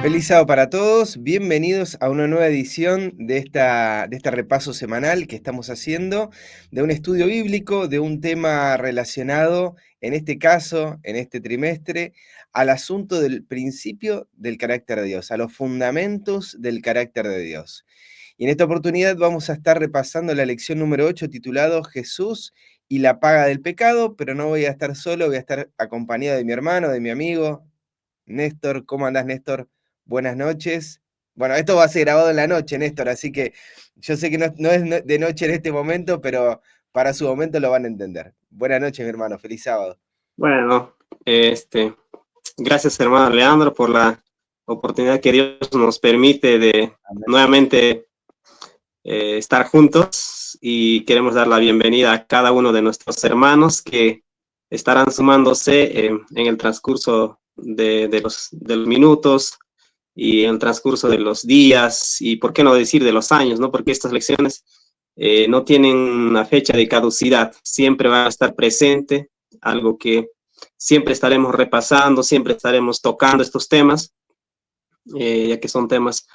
Feliz sábado para todos, bienvenidos a una nueva edición de este repaso semanal que estamos haciendo de un estudio bíblico, de un tema relacionado, en este caso, en este trimestre, al asunto del principio del carácter de Dios, a los fundamentos del carácter de Dios. Y en esta oportunidad vamos a estar repasando la lección número 8 titulado Jesús y la paga del pecado, pero no voy a estar solo, voy a estar acompañado de mi hermano, de mi amigo, Néstor. ¿Cómo andás, Néstor? Buenas noches. Bueno, esto va a ser grabado en la noche, Néstor, así que yo sé que no es de noche en este momento, pero para su momento lo van a entender. Buenas noches, mi hermano. Feliz sábado. Bueno, gracias, hermano Leandro, por la oportunidad que Dios nos permite de nuevamente estar juntos, y queremos dar la bienvenida a cada uno de nuestros hermanos que estarán sumándose en el transcurso de los minutos y en el transcurso de los días, y por qué no decir de los años, ¿no? Porque estas lecciones no tienen una fecha de caducidad, siempre van a estar presente, algo que siempre estaremos repasando, siempre estaremos tocando estos temas, ya que son temas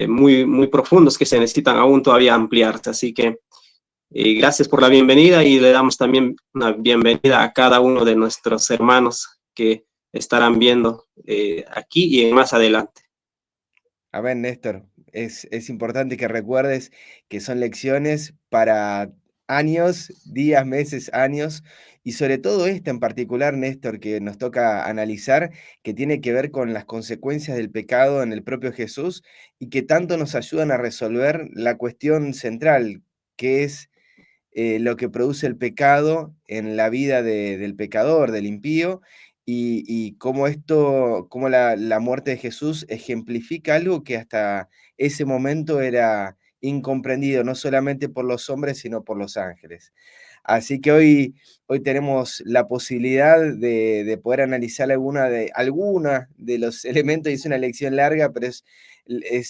muy, muy profundos que se necesitan aún todavía ampliarse. Así que gracias por la bienvenida, y le damos también una bienvenida a cada uno de nuestros hermanos que estarán viendo aquí y más adelante. A ver, Néstor, es importante que recuerdes que son lecciones para años, días, meses, años, y sobre todo esta en particular, Néstor, que nos toca analizar, que tiene que ver con las consecuencias del pecado en el propio Jesús y que tanto nos ayudan a resolver la cuestión central, que es lo que produce el pecado en la vida del pecador, del impío, y cómo cómo la muerte de Jesús ejemplifica algo que hasta ese momento era incomprendido, no solamente por los hombres, sino por los ángeles. Así que hoy tenemos la posibilidad de poder analizar alguna de los elementos, y es una lección larga, pero es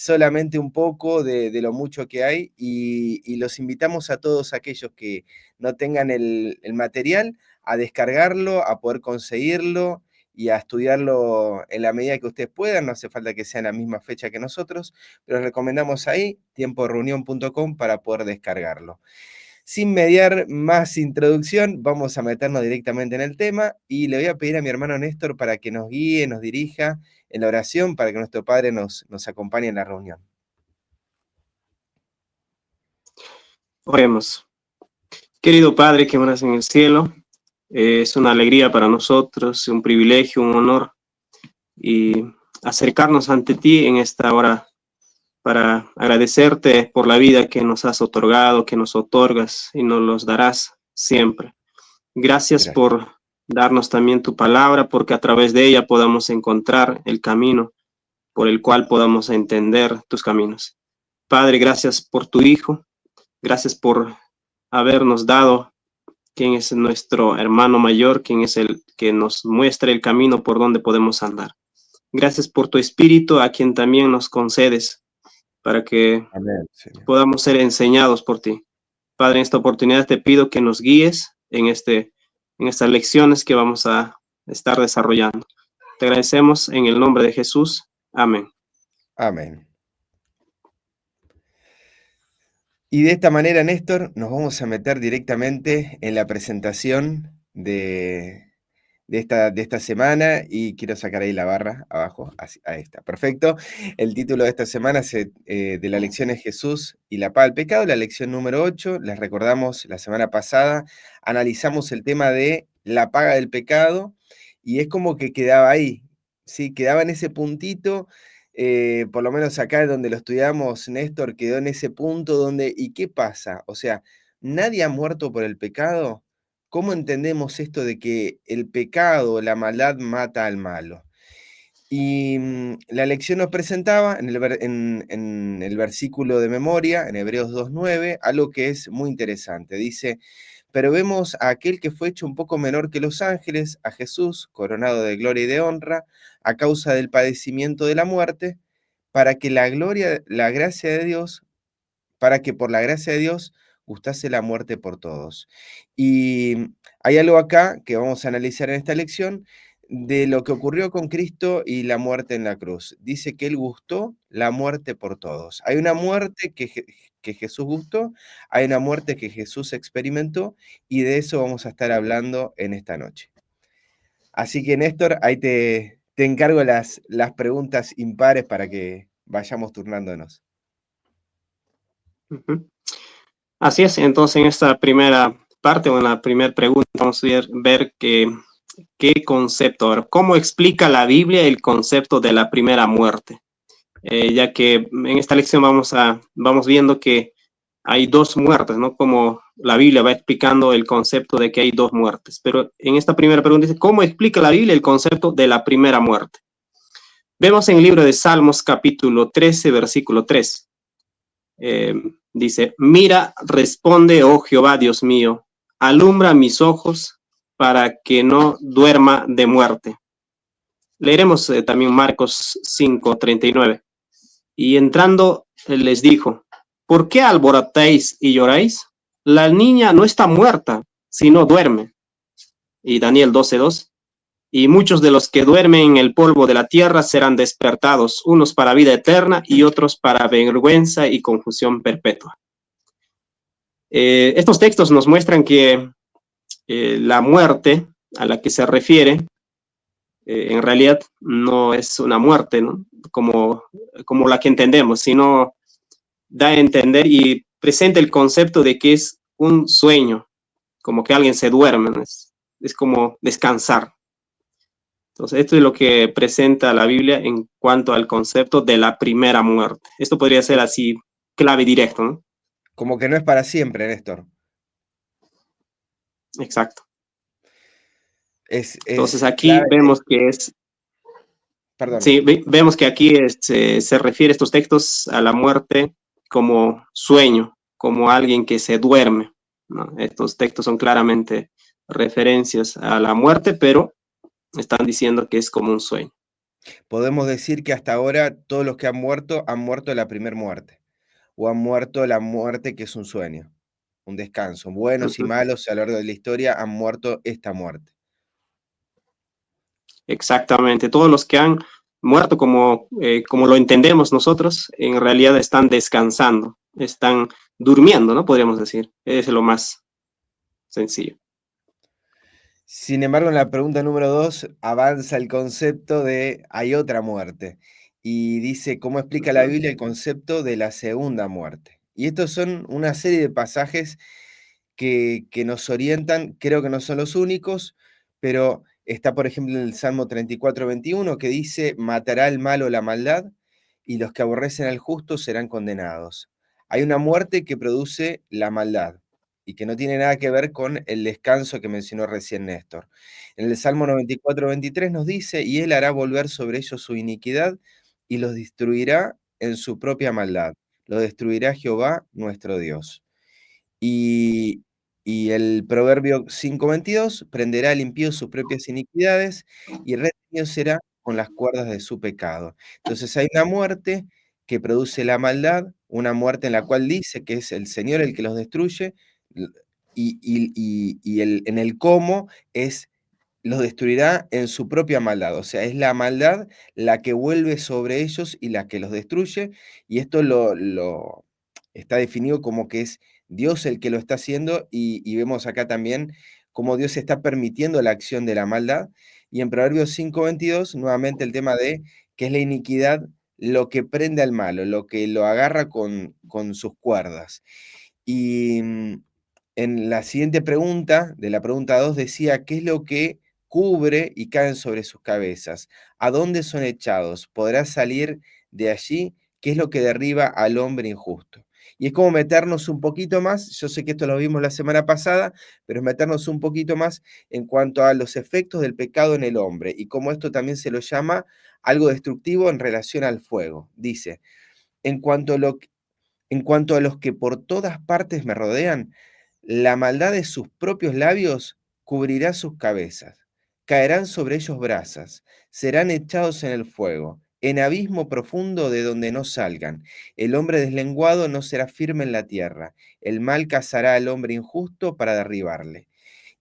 solamente un poco de lo mucho que hay, y los invitamos a todos aquellos que no tengan el material a descargarlo, a poder conseguirlo y a estudiarlo en la medida que ustedes puedan. No hace falta que sea en la misma fecha que nosotros, pero les recomendamos ahí tiemporeunión.com para poder descargarlo. Sin mediar más introducción, vamos a meternos directamente en el tema, y le voy a pedir a mi hermano Néstor para que nos guíe, nos dirija en la oración, para que nuestro Padre nos acompañe en la reunión. Oremos. Querido Padre que moras en el cielo, es una alegría para nosotros, un privilegio, un honor, y acercarnos ante ti en esta hora para agradecerte por la vida que nos has otorgado, que nos otorgas y nos los darás siempre. Gracias por darnos también tu palabra, porque a través de ella podamos encontrar el camino por el cual podamos entender tus caminos. Padre, gracias por tu Hijo, gracias por habernos dado quien es nuestro hermano mayor, quien es el que nos muestra el camino por donde podemos andar. Gracias por tu Espíritu, a quien también nos concedes para que podamos ser enseñados por ti. Padre, en esta oportunidad te pido que nos guíes en estas lecciones que vamos a estar desarrollando. Te agradecemos en el nombre de Jesús. Amén. Amén. Y de esta manera, Néstor, nos vamos a meter directamente en la presentación de esta semana y quiero sacar ahí la barra abajo, así, ahí está, perfecto. El título de esta semana de la lección es Jesús y la paga del pecado, la lección número 8. Les recordamos, la semana pasada analizamos el tema de la paga del pecado y es como que quedaba ahí, ¿sí? Quedaba en ese puntito, por lo menos acá donde lo estudiamos, Néstor, quedó en ese punto donde, ¿y qué pasa? O sea, ¿nadie ha muerto por el pecado? ¿Cómo entendemos esto de que el pecado, la maldad mata al malo? Y la lección nos presentaba en el versículo de memoria, en Hebreos 2:9, algo que es muy interesante. Dice, pero vemos a aquel que fue hecho un poco menor que los ángeles, a Jesús, coronado de gloria y de honra, a causa del padecimiento de la muerte, para que la gracia de Dios para que por la gracia de Dios gustase la muerte por todos. Y hay algo acá que vamos a analizar en esta lección de lo que ocurrió con Cristo y la muerte en la cruz. Dice que Él gustó la muerte por todos. Hay una muerte que Jesús gustó, hay una muerte que Jesús experimentó y de eso vamos a estar hablando en esta noche. Así que Néstor, ahí te encargo las preguntas impares para que vayamos turnándonos. Ujú. Así es, entonces en esta primera parte o en la primera pregunta vamos a ver qué concepto, ahora, cómo explica la Biblia el concepto de la primera muerte. Ya que en esta lección vamos viendo que hay dos muertes, ¿no? Como la Biblia va explicando el concepto de que hay dos muertes. Pero en esta primera pregunta dice, ¿cómo explica la Biblia el concepto de la primera muerte? Vemos en el libro de Salmos capítulo 13, versículo 3. Eh, Dice, mira, responde, oh Jehová, Dios mío, alumbra mis ojos para que no duerma de muerte. Leeremos también Marcos 5:39. Y entrando, él les dijo, ¿por qué alborotáis y lloráis? La niña no está muerta, sino duerme. Y Daniel 12:2. Y muchos de los que duermen en el polvo de la tierra serán despertados, unos para vida eterna y otros para vergüenza y confusión perpetua. Estos textos nos muestran que la muerte a la que se refiere en realidad no es una muerte, ¿no? Como la que entendemos, sino da a entender y presenta el concepto de que es un sueño, como que alguien se duerme, ¿no? Es como descansar. Entonces, esto es lo que presenta la Biblia en cuanto al concepto de la primera muerte. Esto podría ser así, clave directo, ¿no? Como que no es para siempre, Néstor. Exacto. Entonces, Es aquí clave, vemos que es, perdón, sí, Néstor. vemos que aquí se refiere estos textos a la muerte como sueño, como alguien que se duerme, ¿no? Estos textos son claramente referencias a la muerte, pero están diciendo que es como un sueño. Podemos decir que hasta ahora todos los que han muerto la primer muerte, o han muerto la muerte que es un sueño, un descanso. Buenos y Ujú. malos a lo largo de la historia han muerto esta muerte. Exactamente. Todos los que han muerto como lo entendemos nosotros, en realidad están descansando, están durmiendo, ¿no? Podríamos decir. Es lo más sencillo. Sin embargo, en la pregunta número 2 avanza el concepto de hay otra muerte y dice cómo explica la Ujú. Biblia el concepto de la segunda muerte. Y estos son una serie de pasajes que nos orientan, creo que no son los únicos, pero está, por ejemplo, en el Salmo 34:21 que dice, matará el malo la maldad y los que aborrecen al justo serán condenados. Hay una muerte que produce la maldad y que no tiene nada que ver con el descanso que mencionó recién Néstor. En el Salmo 94:23 nos dice, y él hará volver sobre ellos su iniquidad y los destruirá en su propia maldad. Lo destruirá Jehová nuestro Dios. Y, y el Proverbio 5:22, prenderá al impío sus propias iniquidades y retenido será con las cuerdas de su pecado. Entonces hay una muerte que produce la maldad, una muerte en la cual dice que es el Señor el que los destruye, l- en el cómo es los destruirá en su propia maldad. O sea, es la maldad la que vuelve sobre ellos y la que los destruye. Y esto está definido como que es Dios el que lo está haciendo y vemos acá también cómo Dios está permitiendo la acción de la maldad. Y en Proverbios 5:22, nuevamente el tema de que es la iniquidad lo que prende al malo, lo que lo agarra con sus cuerdas. Y en la siguiente pregunta, de la pregunta 2, decía, ¿qué es lo que cubre y caen sobre sus cabezas? ¿A dónde son echados? ¿Podrá salir de allí? ¿Qué es lo que derriba al hombre injusto? Y es como meternos un poquito más, yo sé que esto lo vimos la semana pasada, pero es meternos un poquito más en cuanto a los efectos del pecado en el hombre y cómo esto también se lo llama algo destructivo en relación al fuego. Dice, en cuanto a en cuanto a los que por todas partes me rodean, la maldad de sus propios labios cubrirá sus cabezas. Caerán sobre ellos brasas, serán echados en el fuego, en abismo profundo de donde no salgan. El hombre deslenguado no será firme en la tierra. El mal cazará al hombre injusto para derribarle.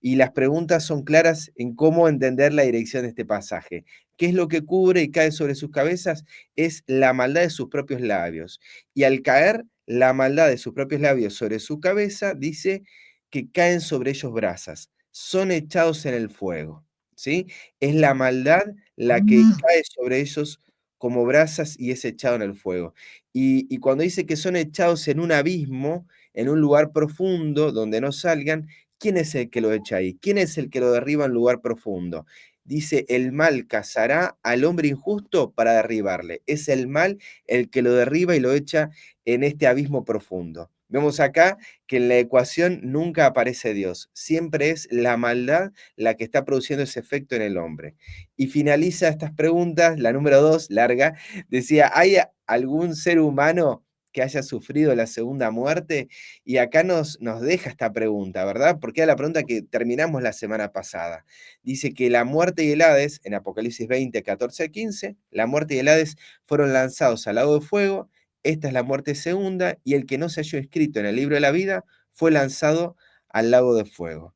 Y las preguntas son claras en cómo entender la dirección de este pasaje. ¿Qué es lo que cubre y cae sobre sus cabezas? Es la maldad de sus propios labios. Y al caer la maldad de sus propios labios sobre su cabeza, dice que caen sobre ellos brasas, son echados en el fuego. ¿Sí? Es la maldad la que cae sobre ellos como brasas y es echado en el fuego. Y cuando dice que son echados en un abismo, en un lugar profundo donde no salgan, ¿quién es el que lo echa ahí? ¿Quién es el que lo derriba en lugar profundo? Dice, el mal cazará al hombre injusto para derribarle. Es el mal el que lo derriba y lo echa en este abismo profundo. Vemos acá que en la ecuación nunca aparece Dios, siempre es la maldad la que está produciendo ese efecto en el hombre. Y finaliza estas preguntas, la número 2, larga, decía, ¿hay algún ser humano que haya sufrido la segunda muerte? Y acá nos deja esta pregunta, ¿verdad? Porque es la pregunta que terminamos la semana pasada. Dice que la muerte y el Hades, en Apocalipsis 20, 14, 15, la muerte y el Hades fueron lanzados al lago de fuego. Esta es la muerte segunda, y el que no se halló inscrito en el libro de la vida fue lanzado al lago de fuego.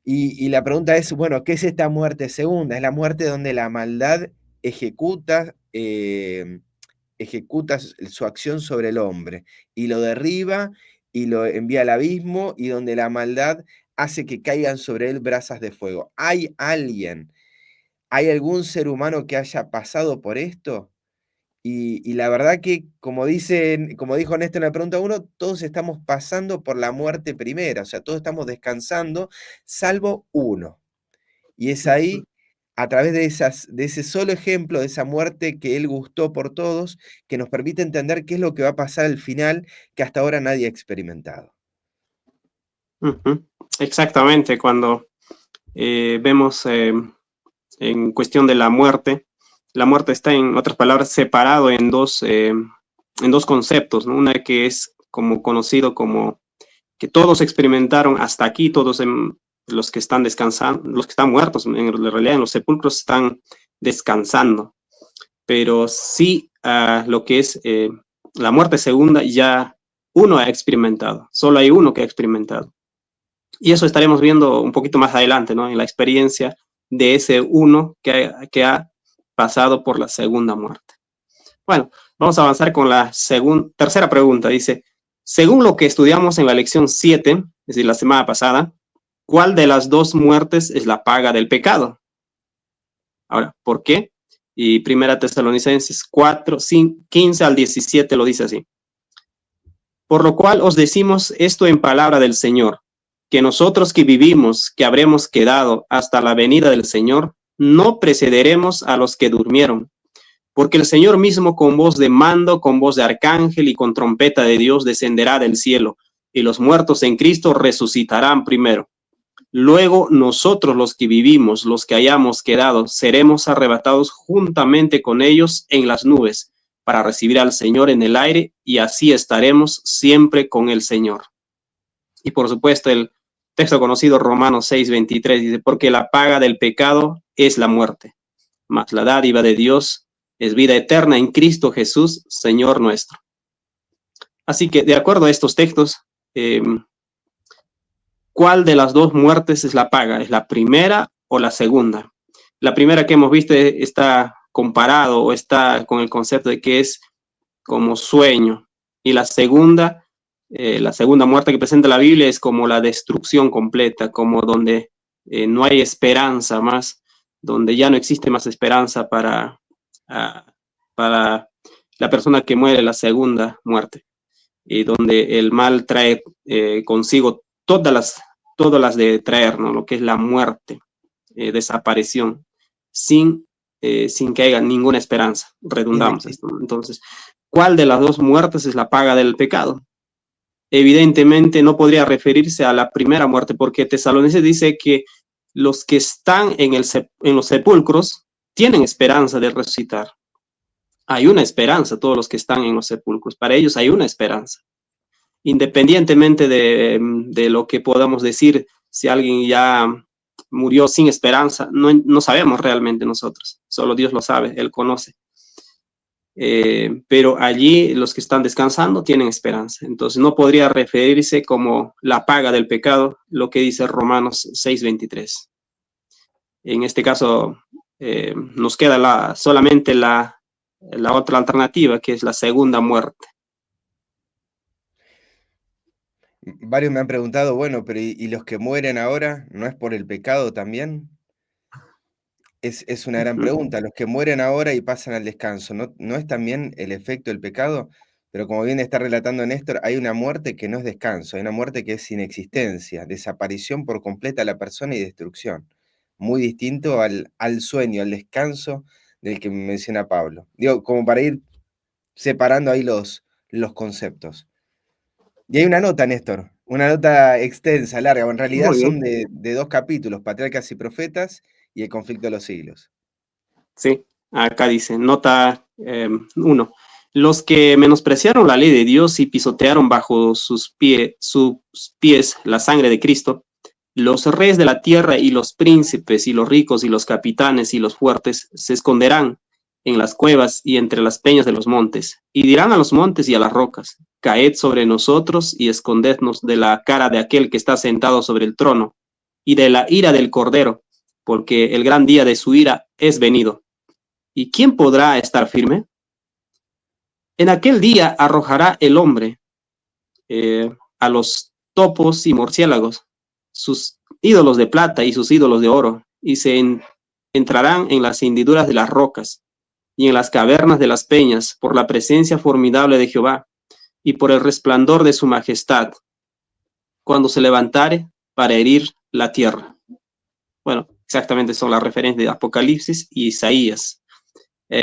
Y la pregunta es, bueno, ¿qué es esta muerte segunda? Es la muerte donde la maldad ejecuta, ejecuta su acción sobre el hombre y lo derriba y lo envía al abismo, y donde la maldad hace que caigan sobre él brasas de fuego. ¿Hay alguien, hay algún ser humano que haya pasado por esto? Y la verdad que, como dijo Néstor en la pregunta uno, todos estamos pasando por la muerte primera, o sea, todos estamos descansando, salvo uno. Y es ahí, a través de ese solo ejemplo, de esa muerte que él gustó por todos, que nos permite entender qué es lo que va a pasar al final, que hasta ahora nadie ha experimentado. Ujú. Exactamente, cuando vemos en cuestión de la muerte está, en otras palabras, separado en dos conceptos, ¿no? Una que es como conocido como que todos experimentaron hasta aquí, los que están descansando, los que están muertos, en realidad en los sepulcros están descansando, pero sí lo que es la muerte segunda ya uno ha experimentado, solo hay uno que ha experimentado. Y eso estaremos viendo un poquito más adelante, ¿no? En la experiencia de ese uno que ha pasado por la segunda muerte. Bueno, vamos a avanzar con la tercera pregunta. Dice, según lo que estudiamos en la lección 7, es decir, la semana pasada, ¿cuál de las dos muertes es la paga del pecado? Ahora, ¿por qué? Y Primera Tesalonicenses 4, 15 al 17 lo dice así. Por lo cual os decimos esto en palabra del Señor, que nosotros que vivimos, que habremos quedado hasta la venida del Señor, no precederemos a los que durmieron. Porque el Señor mismo con voz de mando, con voz de arcángel y con trompeta de Dios descenderá del cielo, y los muertos en Cristo resucitarán primero. Luego nosotros los que vivimos, los que hayamos quedado, seremos arrebatados juntamente con ellos en las nubes para recibir al Señor en el aire, y así estaremos siempre con el Señor. Y por supuesto el texto conocido Romanos 6:23 dice, porque la paga del pecado es la muerte, mas la dádiva de Dios es vida eterna en Cristo Jesús, Señor nuestro. Así que de acuerdo a estos textos, ¿cuál de las dos muertes es la paga? ¿Es la primera o la segunda? La primera que hemos visto está comparado o está con el concepto de que es como sueño, y la segunda La segunda muerte que presenta la Biblia es como la destrucción completa, como donde no hay esperanza más, donde ya no existe más esperanza uh, para la persona que muere la segunda muerte, y donde el mal trae consigo todas las de traer, ¿no? Lo que es la muerte, desaparición, sin que haya ninguna esperanza. Es de- Redundamos esto, ¿no? Entonces, ¿cuál de las dos muertes es la paga del pecado? Evidentemente no podría referirse a la primera muerte, porque Tesalonicenses dice que los que están en los sepulcros tienen esperanza de resucitar. Hay una esperanza, todos los que están en los sepulcros, para ellos hay una esperanza. Independientemente de lo que podamos decir, si alguien ya murió sin esperanza, no sabemos realmente nosotros, solo Dios lo sabe, Él conoce. Pero allí los que están descansando tienen esperanza. Entonces no podría referirse como la paga del pecado, lo que dice Romanos 6:23. En este caso, nos queda solamente la otra alternativa, que es la segunda muerte. Varios me han preguntado, bueno, pero ¿y los que mueren ahora? ¿No es por el pecado también? Es una gran Ujú. pregunta. Los que mueren ahora y pasan al descanso, ¿no es también el efecto del pecado? Pero como bien está relatando Néstor, hay una muerte que no es descanso, hay una muerte que es inexistencia, desaparición por completa de la persona y destrucción. Muy distinto al sueño, al descanso del que menciona Pablo. Digo, como para ir separando ahí los conceptos. Y hay una nota, Néstor, una nota extensa, larga, o en realidad Muy son bien. de 2 capítulos, Patriarcas y Profetas y el conflicto de los siglos. Sí, acá dice, nota 1. Los que menospreciaron la ley de Dios y pisotearon bajo sus pies la sangre de Cristo, los reyes de la tierra y los príncipes y los ricos y los capitanes y los fuertes se esconderán en las cuevas y entre las peñas de los montes, y dirán a los montes y a las rocas, caed sobre nosotros y escondednos de la cara de aquel que está sentado sobre el trono y de la ira del Cordero, porque el gran día de su ira es venido. ¿Y quién podrá estar firme? En aquel día arrojará el hombre a los topos y murciélagos, sus ídolos de plata y sus ídolos de oro, y entrarán en las hendiduras de las rocas y en las cavernas de las peñas por la presencia formidable de Jehová y por el resplandor de su majestad, cuando se levantare para herir la tierra. Bueno, exactamente son las referencias de Apocalipsis y Isaías.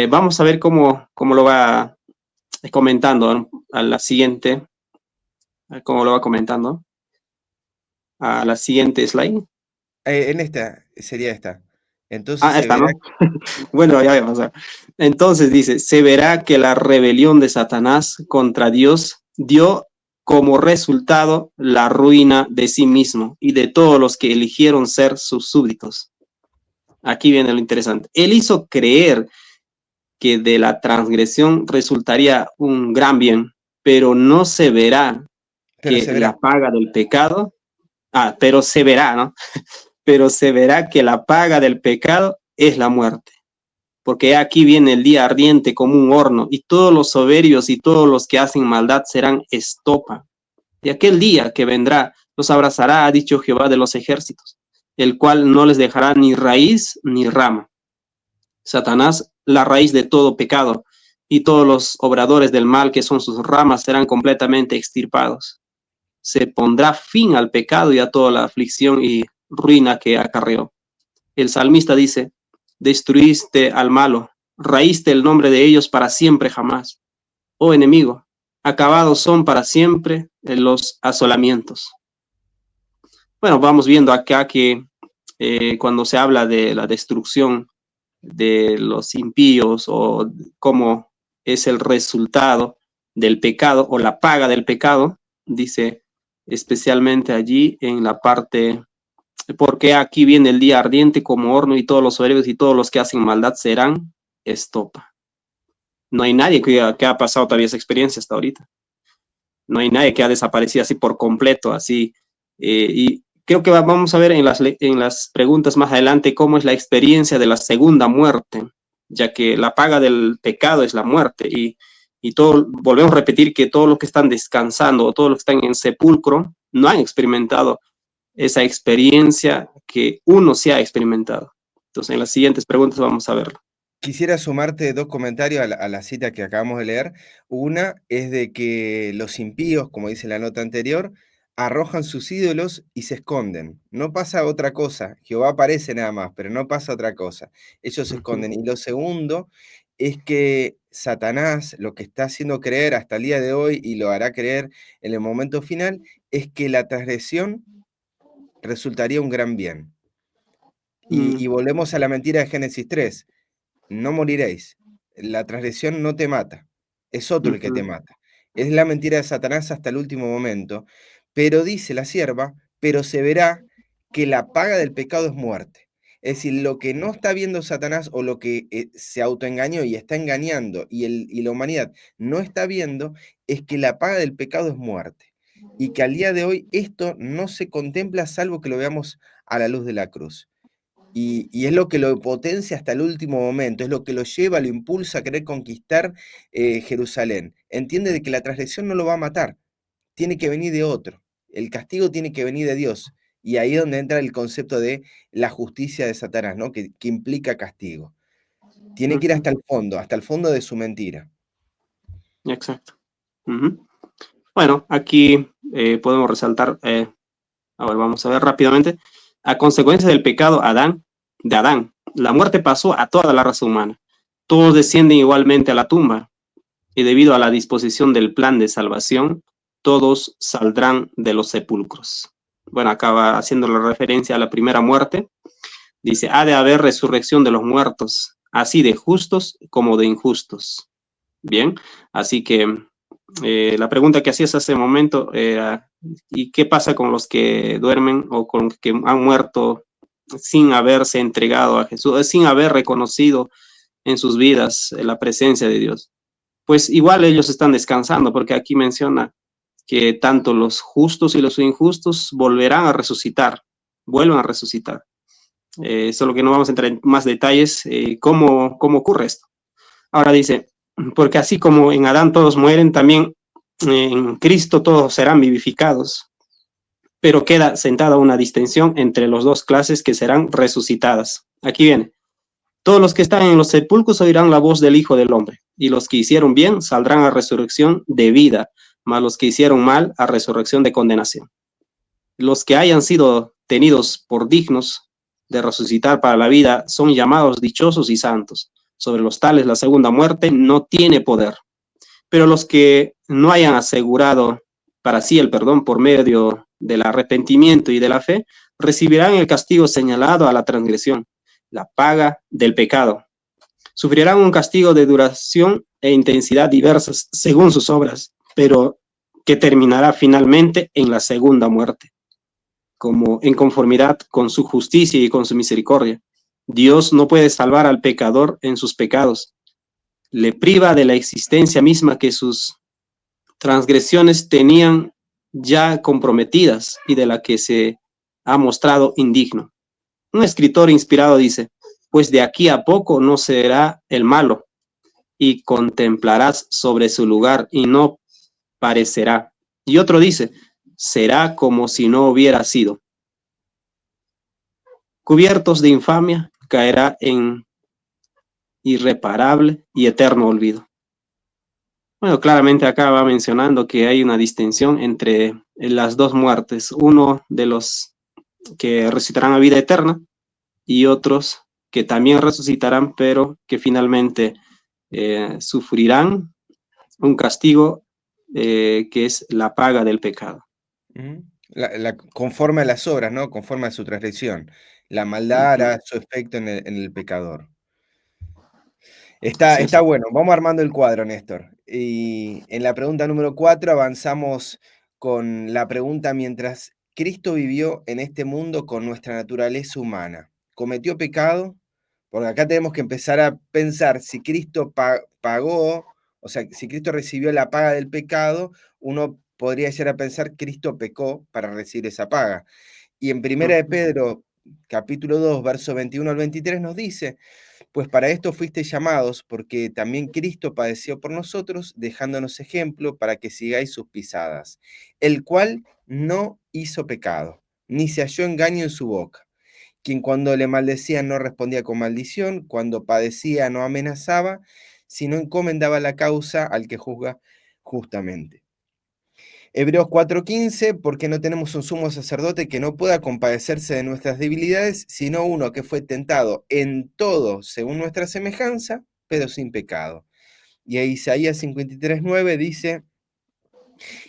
Vamos a ver cómo lo va comentando a la siguiente, cómo lo va comentando, a la siguiente slide. En esta, sería esta. Entonces se Esta, verá. ¿no? Bueno, ya vamos a. Entonces dice, se verá que la rebelión de Satanás contra Dios dio como resultado la ruina de sí mismo y de todos los que eligieron ser sus súbditos. Aquí viene lo interesante. Él hizo creer que de la transgresión resultaría un gran bien, pero no se verá Pero que se verá. la paga del pecado, pero se verá, ¿no? Pero se verá que la paga del pecado es la muerte. Porque aquí viene el día ardiente como un horno, y todos los soberbios y todos los que hacen maldad serán estopa. Y aquel día que vendrá los abrazará, ha dicho Jehová de los ejércitos, el cual no les dejará ni raíz ni rama. Satanás, la raíz de todo pecado, y todos los obradores del mal que son sus ramas serán completamente extirpados. Se pondrá fin al pecado y a toda la aflicción y ruina que acarreó. El salmista dice, destruiste al malo, raíste el nombre de ellos para siempre jamás. Oh enemigo, acabados son para siempre los asolamientos. Bueno, vamos viendo acá que cuando se habla de la destrucción de los impíos o cómo es el resultado del pecado o la paga del pecado, dice especialmente allí en la parte, porque aquí viene el día ardiente como horno y todos los soberbios y todos los que hacen maldad serán estopa. No hay nadie que ha pasado todavía esa experiencia hasta ahorita. No hay nadie que ha desaparecido así por completo, así. Y creo que vamos a ver en las preguntas más adelante cómo es la experiencia de la segunda muerte, ya que la paga del pecado es la muerte y Y volvemos a repetir que todos los que están descansando o todos los que están en sepulcro no han experimentado esa experiencia que uno se ha experimentado. Entonces, en las siguientes preguntas vamos a verlo. Quisiera sumarte 2 comentarios a la cita que acabamos de leer. Una es de que los impíos, como dice la nota anterior, arrojan sus ídolos y se esconden. No pasa otra cosa. Jehová aparece nada más, pero no pasa otra cosa. Ellos se esconden. Y lo segundo es que Satanás lo que está haciendo creer hasta el día de hoy, y lo hará creer en el momento final, es que la transgresión resultaría un gran bien. Y volvemos a la mentira de Génesis 3. No moriréis. La transgresión no te mata, es otro el que te mata. Es la mentira de Satanás hasta el último momento, pero dice la sierva, pero se verá que la paga del pecado es muerte. Es decir, lo que no está viendo Satanás o lo que se autoengañó y está engañando y la humanidad no está viendo es que la paga del pecado es muerte. Y que al día de hoy esto no se contempla salvo que lo veamos a la luz de la cruz. Y es lo que lo potencia hasta el último momento, es lo que lo lleva, lo impulsa a querer conquistar Jerusalén. Entiende de que la transgresión no lo va a matar, tiene que venir de otro. El castigo tiene que venir de Dios. Y ahí es donde entra el concepto de la justicia de Satanás, ¿no? Que implica castigo. Tiene que ir hasta el fondo de su mentira. Exacto. Bueno, aquí podemos resaltar, ahora vamos a ver rápidamente, a consecuencia del pecado de Adán, la muerte pasó a toda la raza humana. Todos descienden igualmente a la tumba y debido a la disposición del plan de salvación, todos saldrán de los sepulcros. Bueno, acaba haciendo la referencia a la primera muerte. Dice, ha de haber resurrección de los muertos, así de justos como de injustos. Bien, así que la pregunta que hacías hace un momento era, ¿y qué pasa con los que duermen o con los que han muerto sin haberse entregado a Jesús, sin haber reconocido en sus vidas la presencia de Dios? Pues igual ellos están descansando, porque aquí menciona que tanto los justos y los injustos volverán a resucitar, vuelven a resucitar. Solo que no vamos a entrar en más detalles cómo ocurre esto. Ahora dice, porque así como en Adán todos mueren, también en Cristo todos serán vivificados, pero queda sentada una distinción entre las dos clases que serán resucitadas. Aquí viene, todos los que están en los sepulcros oirán la voz del Hijo del Hombre, y los que hicieron bien saldrán a resurrección de vida, mas los que hicieron mal a resurrección de condenación. Los que hayan sido tenidos por dignos de resucitar para la vida son llamados dichosos y santos. Sobre los tales la segunda muerte no tiene poder. Pero los que no hayan asegurado para sí el perdón por medio del arrepentimiento y de la fe, recibirán el castigo señalado a la transgresión, la paga del pecado. Sufrirán un castigo de duración e intensidad diversas según sus obras, pero que terminará finalmente en la segunda muerte, como en conformidad con su justicia y con su misericordia. Dios no puede salvar al pecador en sus pecados, le priva de la existencia misma que sus transgresiones tenían ya comprometidas y de la que se ha mostrado indigno. Un escritor inspirado dice, pues de aquí a poco no será el malo, y contemplarás sobre su lugar y no parecerá. Y otro dice, será como si no hubiera sido. Cubiertos de infamia, caerá en irreparable y eterno olvido. Bueno, claramente acá va mencionando que hay una distinción entre las dos muertes, uno de los que resucitarán a vida eterna y otros que también resucitarán, pero que finalmente sufrirán un castigo que es la paga del pecado. Conforme a las obras, ¿no? Conforme a su transgresión. La maldad hará su efecto en el pecador. Está bueno, vamos armando el cuadro, Néstor. Y en la pregunta número 4 avanzamos con la pregunta: mientras Cristo vivió en este mundo con nuestra naturaleza humana, ¿cometió pecado? Porque acá tenemos que empezar a pensar si Cristo pagó, o sea, si Cristo recibió la paga del pecado, uno podría llegar a pensar Cristo pecó para recibir esa paga. Y en Primera de Pedro, capítulo 2, verso 21 al 23 nos dice: Pues para esto fuisteis llamados, porque también Cristo padeció por nosotros, dejándonos ejemplo para que sigáis sus pisadas, el cual no hizo pecado, ni se halló engaño en su boca, quien cuando le maldecían no respondía con maldición, cuando padecía no amenazaba, sino encomendaba la causa al que juzga justamente. Hebreos 4:15, porque no tenemos un sumo sacerdote que no pueda compadecerse de nuestras debilidades, sino uno que fue tentado en todo según nuestra semejanza, pero sin pecado. Y a Isaías 53:9 dice,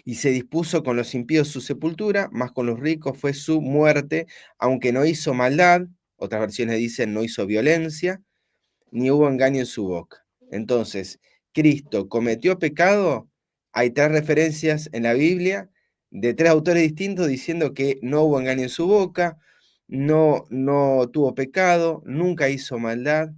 y se dispuso con los impíos su sepultura, mas con los ricos fue su muerte, aunque no hizo maldad, otras versiones dicen no hizo violencia, ni hubo engaño en su boca. Entonces, ¿Cristo cometió pecado? Hay tres referencias en la Biblia de tres autores distintos diciendo que no hubo engaño en su boca, no tuvo pecado, nunca hizo maldad,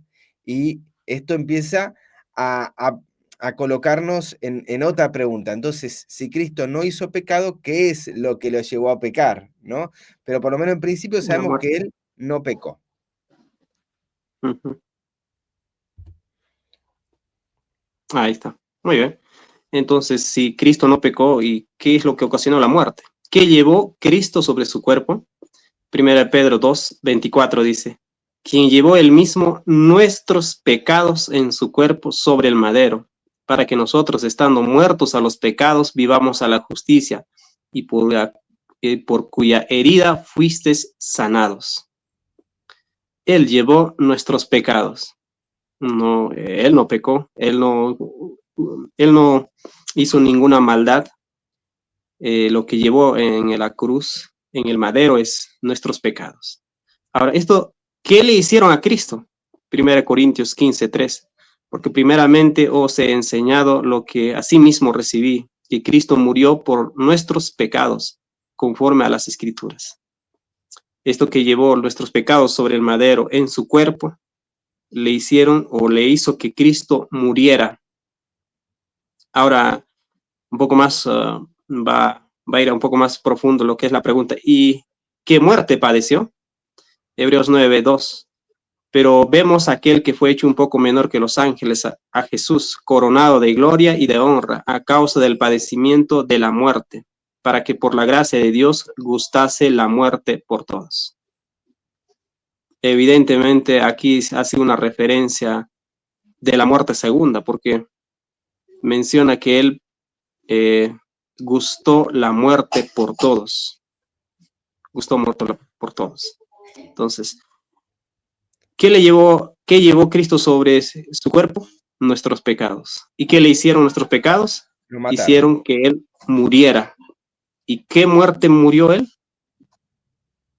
y esto empieza a, a- a colocarnos en otra pregunta. Entonces, si Cristo no hizo pecado, ¿qué es lo que lo llevó a pecar? ¿No? Pero por lo menos en principio La sabemos que muerte. Él no pecó. Ujú. Ahí está. Muy bien. Entonces, si Cristo no pecó, ¿y qué es lo que ocasionó la muerte? ¿Qué llevó Cristo sobre su cuerpo? Primera de Pedro 2:24 dice, quien llevó él mismo nuestros pecados en su cuerpo sobre el madero, para que nosotros, estando muertos a los pecados, vivamos a la justicia, y por cuya herida fuisteis sanados. Él llevó nuestros pecados. No, él no pecó, él no hizo ninguna maldad. Lo que llevó en la cruz, en el madero, es nuestros pecados. Ahora, esto, ¿qué le hicieron a Cristo? 1 Corintios 15:3. Porque primeramente os he enseñado lo que asimismo recibí, que Cristo murió por nuestros pecados, conforme a las Escrituras. Esto que llevó nuestros pecados sobre el madero en su cuerpo, le hicieron o le hizo que Cristo muriera. Ahora, un poco más, va a ir un poco más profundo lo que es la pregunta. ¿Y qué muerte padeció? Hebreos 9:2. Pero vemos a aquel que fue hecho un poco menor que los ángeles, a Jesús, coronado de gloria y de honra, a causa del padecimiento de la muerte, para que por la gracia de Dios gustase la muerte por todos. Evidentemente, aquí hace una referencia de la muerte segunda, porque menciona que él eh, gustó la muerte por todos. Gustó muerto por todos. Entonces, qué llevó Cristo sobre su cuerpo? Nuestros pecados. ¿Y qué le hicieron nuestros pecados? Lo mataron. Hicieron que él muriera. ¿Y qué muerte murió él?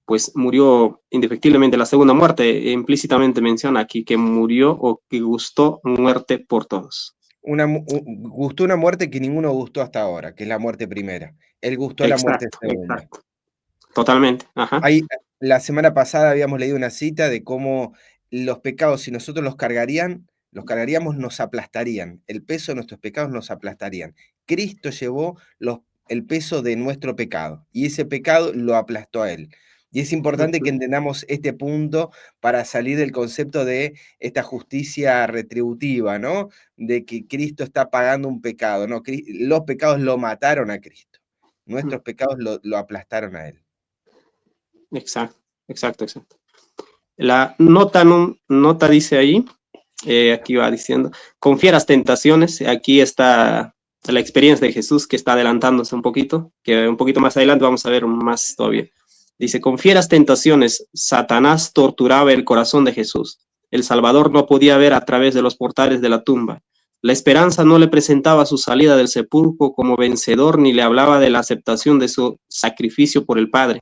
Pues murió indefectiblemente la segunda muerte. Implícitamente menciona aquí que murió o que gustó muerte por todos. Gustó una muerte que ninguno gustó hasta ahora, que es la muerte primera. Él gustó la muerte Exacto, segunda. exacto. Totalmente. Ajá. La semana pasada habíamos leído una cita de cómo los pecados, si nosotros los cargaríamos, nos aplastarían. El peso de nuestros pecados nos aplastarían. Cristo llevó el peso de nuestro pecado y ese pecado lo aplastó a él. Y es importante que Uh-huh. entendamos este punto para salir del concepto de esta justicia retributiva, ¿no? De que Cristo está pagando un pecado, ¿no? Los pecados lo mataron a Cristo. Nuestros pecados lo aplastaron a él. Exacto, exacto, exacto. La nota dice ahí, aquí va diciendo, con fieras tentaciones, aquí está la experiencia de Jesús que está adelantándose un poquito, que un poquito más adelante vamos a ver más todavía. Dice, con fieras tentaciones, Satanás torturaba el corazón de Jesús. El Salvador no podía ver a través de los portales de la tumba. La esperanza no le presentaba su salida del sepulcro como vencedor ni le hablaba de la aceptación de su sacrificio por el Padre.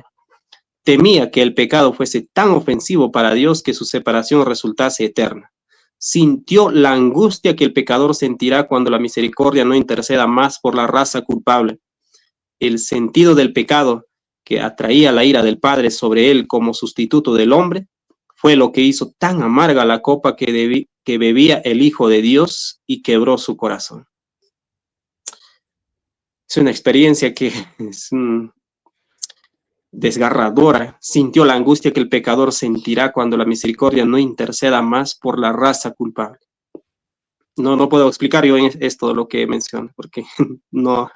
Temía que el pecado fuese tan ofensivo para Dios que su separación resultase eterna. Sintió la angustia que el pecador sentirá cuando la misericordia no interceda más por la raza culpable. El sentido del pecado que atraía la ira del Padre sobre él como sustituto del hombre fue lo que hizo tan amarga la copa que bebía el Hijo de Dios y quebró su corazón. Es una experiencia que es desgarradora. Sintió la angustia que el pecador sentirá cuando la misericordia no interceda más por la raza culpable. No puedo explicar yo esto lo que menciono, porque no,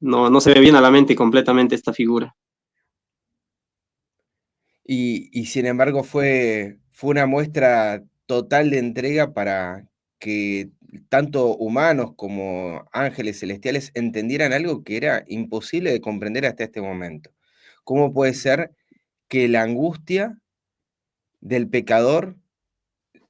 no se ve bien a la mente completamente esta figura. Y sin embargo fue una muestra total de entrega para que tanto humanos como ángeles celestiales entendieran algo que era imposible de comprender hasta este momento. ¿Cómo puede ser que la angustia del pecador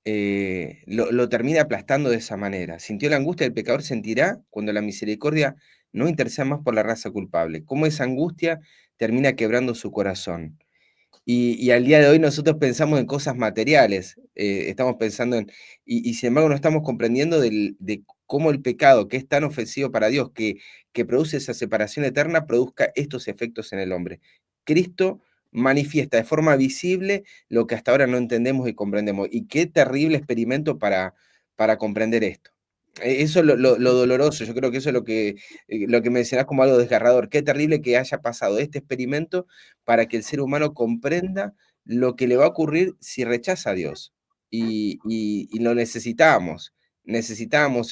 lo termina aplastando de esa manera? Sintió la angustia del pecador, sentirá cuando la misericordia no interceda más por la raza culpable. Cómo esa angustia termina quebrando su corazón. Y al día de hoy nosotros pensamos en cosas materiales, estamos pensando y sin embargo no estamos comprendiendo de cómo el pecado, que es tan ofensivo para Dios, que produce esa separación eterna, produzca estos efectos en el hombre. Cristo manifiesta de forma visible lo que hasta ahora no entendemos y comprendemos. Y qué terrible experimento para comprender esto. Eso es lo doloroso, yo creo que eso es lo que mencionás como algo desgarrador. Qué terrible que haya pasado este experimento para que el ser humano comprenda lo que le va a ocurrir si rechaza a Dios. Y lo necesitábamos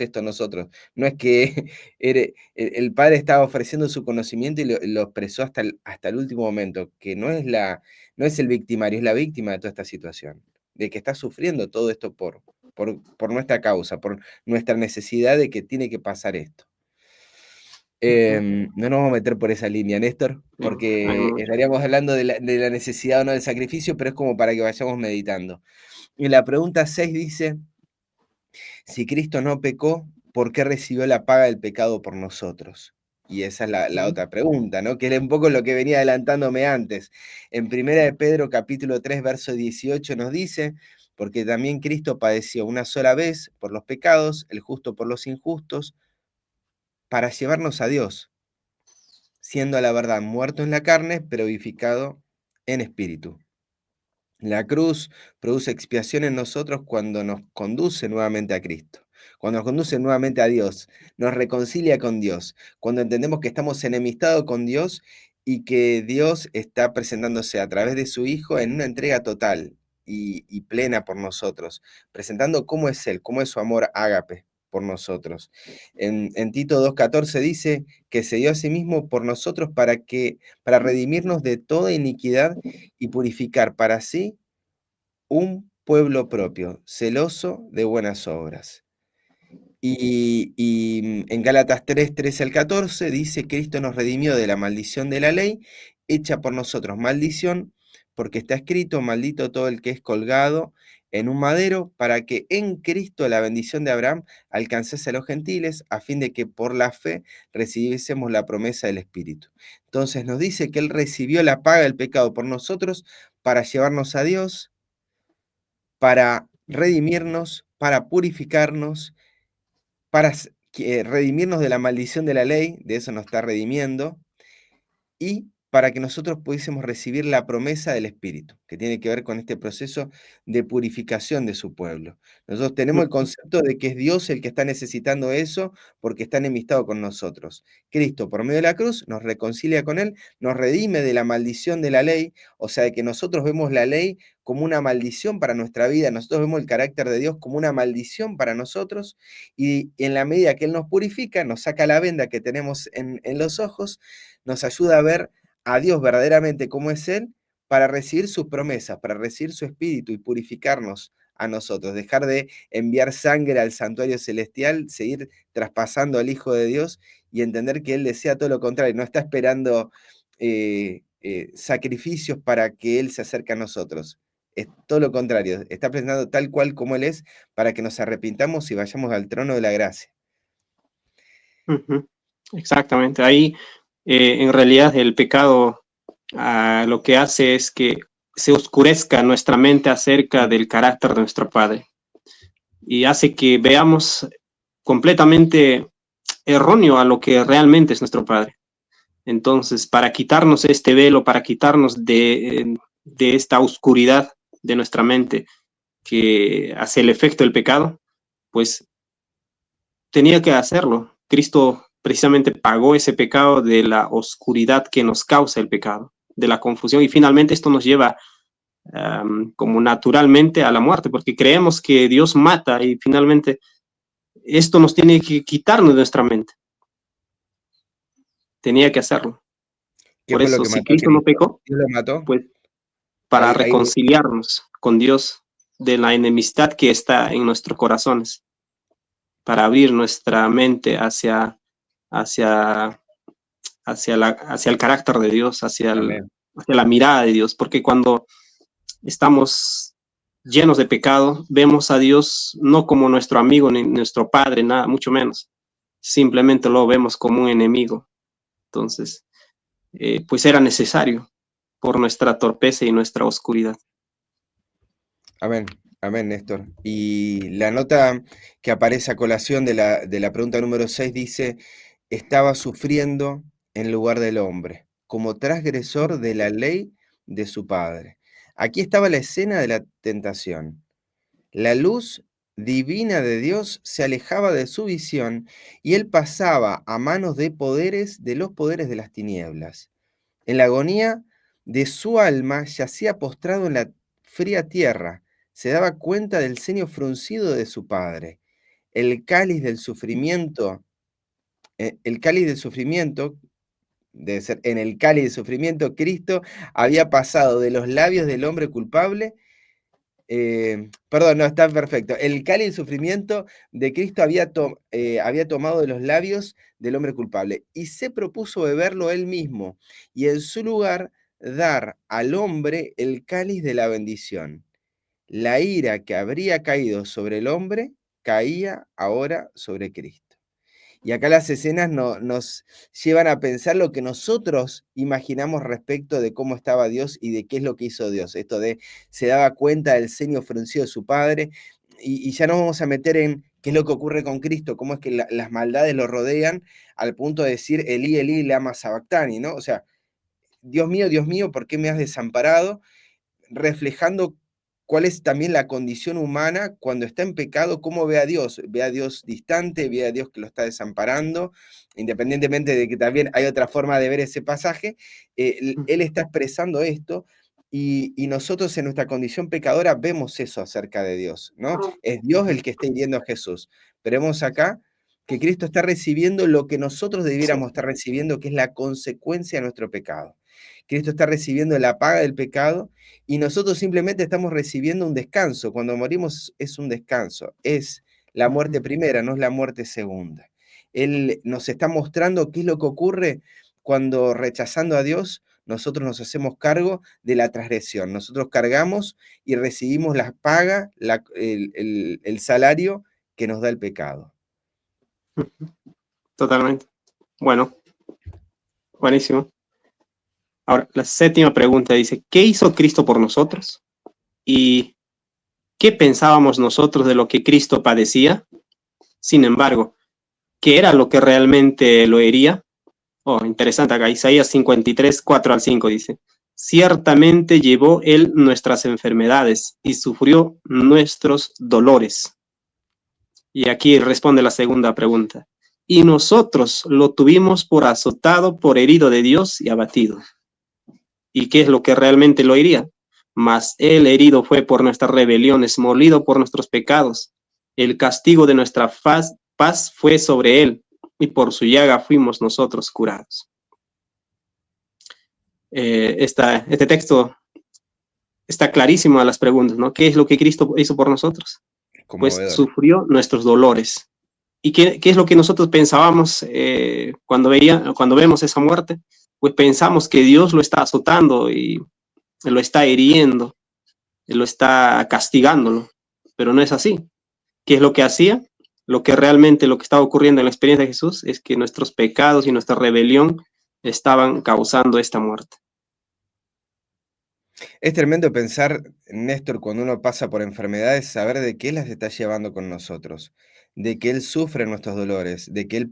esto nosotros. No es que el Padre estaba ofreciendo su conocimiento y lo expresó hasta el último momento, que no es el victimario, es la víctima de toda esta situación, de que está sufriendo todo esto por nuestra causa, por nuestra necesidad de que tiene que pasar esto. No nos vamos a meter por esa línea, Néstor, No, hay porque mucho. estaríamos hablando de la necesidad o no del sacrificio, pero es como para que vayamos meditando. Y la pregunta 6 dice, si Cristo no pecó, ¿por qué recibió la paga del pecado por nosotros? Y esa es la otra pregunta, ¿no? Que era un poco lo que venía adelantándome antes. En Primera de Pedro, capítulo 3, verso 18 nos dice, porque también Cristo padeció una sola vez por los pecados, el justo por los injustos, para llevarnos a Dios, siendo a la verdad muerto en la carne, pero vivificado en espíritu. La cruz produce expiación en nosotros cuando nos conduce nuevamente a Cristo, cuando nos conduce nuevamente a Dios, nos reconcilia con Dios, cuando entendemos que estamos enemistados con Dios y que Dios está presentándose a través de su Hijo en una entrega total y plena por nosotros, presentando cómo es Él, cómo es su amor ágape por nosotros. En Tito 2.14 dice que se dio a sí mismo por nosotros para redimirnos de toda iniquidad y purificar para sí un pueblo propio, celoso de buenas obras. En Gálatas 3, 13 al 14 dice, Cristo nos redimió de la maldición de la ley, hecha por nosotros maldición, porque está escrito, maldito todo el que es colgado en un madero, para que en Cristo la bendición de Abraham alcanzase a los gentiles, a fin de que por la fe recibiésemos la promesa del Espíritu. Entonces nos dice que Él recibió la paga del pecado por nosotros para llevarnos a Dios, para redimirnos, para purificarnos, para redimirnos de la maldición de la ley, de eso nos está redimiendo, y para que nosotros pudiésemos recibir la promesa del Espíritu, que tiene que ver con este proceso de purificación de su pueblo. Nosotros tenemos el concepto de que es Dios el que está necesitando eso porque está enemistado con nosotros. Cristo, por medio de la cruz, nos reconcilia con Él, nos redime de la maldición de la ley, o sea, de que nosotros vemos la ley como una maldición para nuestra vida, nosotros vemos el carácter de Dios como una maldición para nosotros, y en la medida que Él nos purifica, nos saca la venda que tenemos en los ojos, nos ayuda a ver a Dios verdaderamente como es Él, para recibir sus promesas, para recibir su espíritu y purificarnos a nosotros, dejar de enviar sangre al santuario celestial, seguir traspasando al Hijo de Dios y entender que Él desea todo lo contrario, no está esperando sacrificios para que Él se acerque a nosotros. Es todo lo contrario, está presentando tal cual como Él es para que nos arrepintamos y vayamos al trono de la gracia. Exactamente. Ahí, en realidad, el pecado lo que hace es que se oscurezca nuestra mente acerca del carácter de nuestro Padre y hace que veamos completamente erróneo a lo que realmente es nuestro Padre. Entonces, para quitarnos este velo, para quitarnos de esta oscuridad de nuestra mente que hace el efecto del pecado, pues tenía que hacerlo. Cristo precisamente pagó ese pecado de la oscuridad que nos causa el pecado, de la confusión, y finalmente esto nos lleva como naturalmente a la muerte, porque creemos que Dios mata y finalmente esto nos tiene que quitarnos de nuestra mente. Tenía que hacerlo. ¿Qué Por fue lo eso, que si mató a Cristo no Cristo? pecó, ¿Dios lo mató? pues para Ahí, reconciliarnos con Dios de la enemistad que está en nuestros corazones, para abrir nuestra mente hacia, hacia el carácter de Dios, amén. hacia la mirada de Dios, porque cuando estamos llenos de pecado, vemos a Dios no como nuestro amigo ni nuestro padre, nada, mucho menos. Simplemente lo vemos como un enemigo. Entonces, pues era necesario por nuestra torpeza y nuestra oscuridad. Amén, amén, Néstor. Y la nota que aparece a colación de la pregunta número 6 dice, estaba sufriendo en lugar del hombre, como transgresor de la ley de su padre. Aquí estaba la escena de la tentación. La luz divina de Dios se alejaba de su visión y él pasaba a manos de los poderes de las tinieblas. En la agonía de su alma yacía postrado en la fría tierra, se daba cuenta del ceño fruncido de su padre. El cáliz del sufrimiento, el cáliz del sufrimiento, debe ser, en el cáliz del sufrimiento, Cristo había pasado de los labios del hombre culpable. Perdón, no, está perfecto. El cáliz del sufrimiento de Cristo había tomado de los labios del hombre culpable y se propuso beberlo él mismo y en su lugar dar al hombre el cáliz de la bendición. La ira que habría caído sobre el hombre caía ahora sobre Cristo. Y acá las escenas nos llevan a pensar lo que nosotros imaginamos respecto de cómo estaba Dios y de qué es lo que hizo Dios. Esto de se daba cuenta del ceño fruncido de su padre, y ya nos vamos a meter en qué es lo que ocurre con Cristo, cómo es que las maldades lo rodean al punto de decir Elí, Elí, lama sabactani, ¿no? O sea, Dios mío, ¿por qué me has desamparado? Reflejando cuál es también la condición humana cuando está en pecado, cómo ve a Dios distante, ve a Dios que lo está desamparando, independientemente de que también hay otra forma de ver ese pasaje, él está expresando esto y nosotros en nuestra condición pecadora vemos eso acerca de Dios, ¿no? Es Dios el que está hiriendo a Jesús, pero vemos acá que Cristo está recibiendo lo que nosotros debiéramos estar recibiendo, que es la consecuencia de nuestro pecado. Cristo está recibiendo la paga del pecado y nosotros simplemente estamos recibiendo un descanso. Cuando morimos es un descanso, es la muerte primera, no es la muerte segunda. Él nos está mostrando qué es lo que ocurre cuando rechazando a Dios, nosotros nos hacemos cargo de la transgresión. Nosotros cargamos y recibimos la paga, el salario que nos da el pecado. Totalmente. Bueno, buenísimo. Ahora, la séptima pregunta dice, ¿qué hizo Cristo por nosotros? ¿Y qué pensábamos nosotros de lo que Cristo padecía? Sin embargo, ¿qué era lo que realmente lo hería? Oh, interesante acá, Isaías 53, 4 al 5 dice, ciertamente llevó él nuestras enfermedades y sufrió nuestros dolores. Y aquí responde la segunda pregunta. Y nosotros lo tuvimos por azotado, por herido de Dios y abatido. ¿Y qué es lo que realmente lo iría? Mas él herido fue por nuestras rebeliones, molido por nuestros pecados. El castigo de nuestra paz fue sobre él, y por su llaga fuimos nosotros curados. Este texto está clarísimo a las preguntas, ¿no? ¿Qué es lo que Cristo hizo por nosotros? Pues Conmovedor. sufrió nuestros dolores. ¿Y qué es lo que nosotros pensábamos cuando vemos esa muerte? Pues pensamos que Dios lo está azotando y lo está hiriendo, lo está castigándolo, pero no es así. ¿Qué es lo que hacía? Lo que estaba ocurriendo en la experiencia de Jesús es que nuestros pecados y nuestra rebelión estaban causando esta muerte. Es tremendo pensar, Néstor, cuando uno pasa por enfermedades, saber de qué las está llevando con nosotros, de que Él sufre nuestros dolores, de que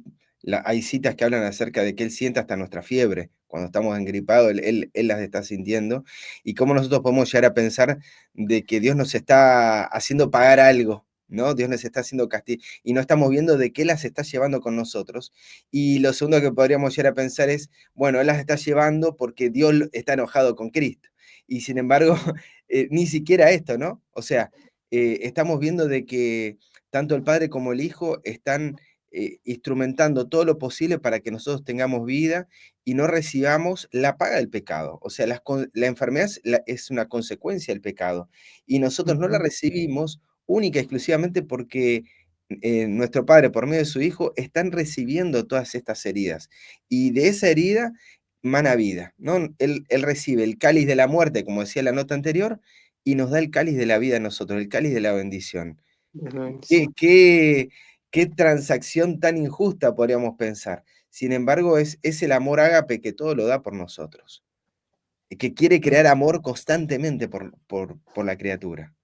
hay citas que hablan acerca de que Él siente hasta nuestra fiebre. Cuando estamos engripados, Él las está sintiendo. Y cómo nosotros podemos llegar a pensar de que Dios nos está haciendo pagar algo, ¿no? Dios nos está haciendo castigo y no estamos viendo de qué las está llevando con nosotros. Y lo segundo que podríamos llegar a pensar es, bueno, Él las está llevando porque Dios está enojado con Cristo. Y sin embargo, ni siquiera esto, ¿no? O sea, estamos viendo de que tanto el Padre como el Hijo están instrumentando todo lo posible para que nosotros tengamos vida y no recibamos la paga del pecado. O sea, la enfermedad es una consecuencia del pecado y nosotros no la Ujú. recibimos única y exclusivamente porque nuestro Padre, por medio de su Hijo, están recibiendo todas estas heridas. Y de esa herida mana vida, ¿no? Él recibe el cáliz de la muerte, como decía la nota anterior, y nos da el cáliz de la vida a nosotros, el cáliz de la bendición. Es la ¿Qué, bendición. qué, qué transacción tan injusta podríamos pensar? Sin embargo, es el amor ágape que todo lo da por nosotros, que quiere crear amor constantemente por la criatura.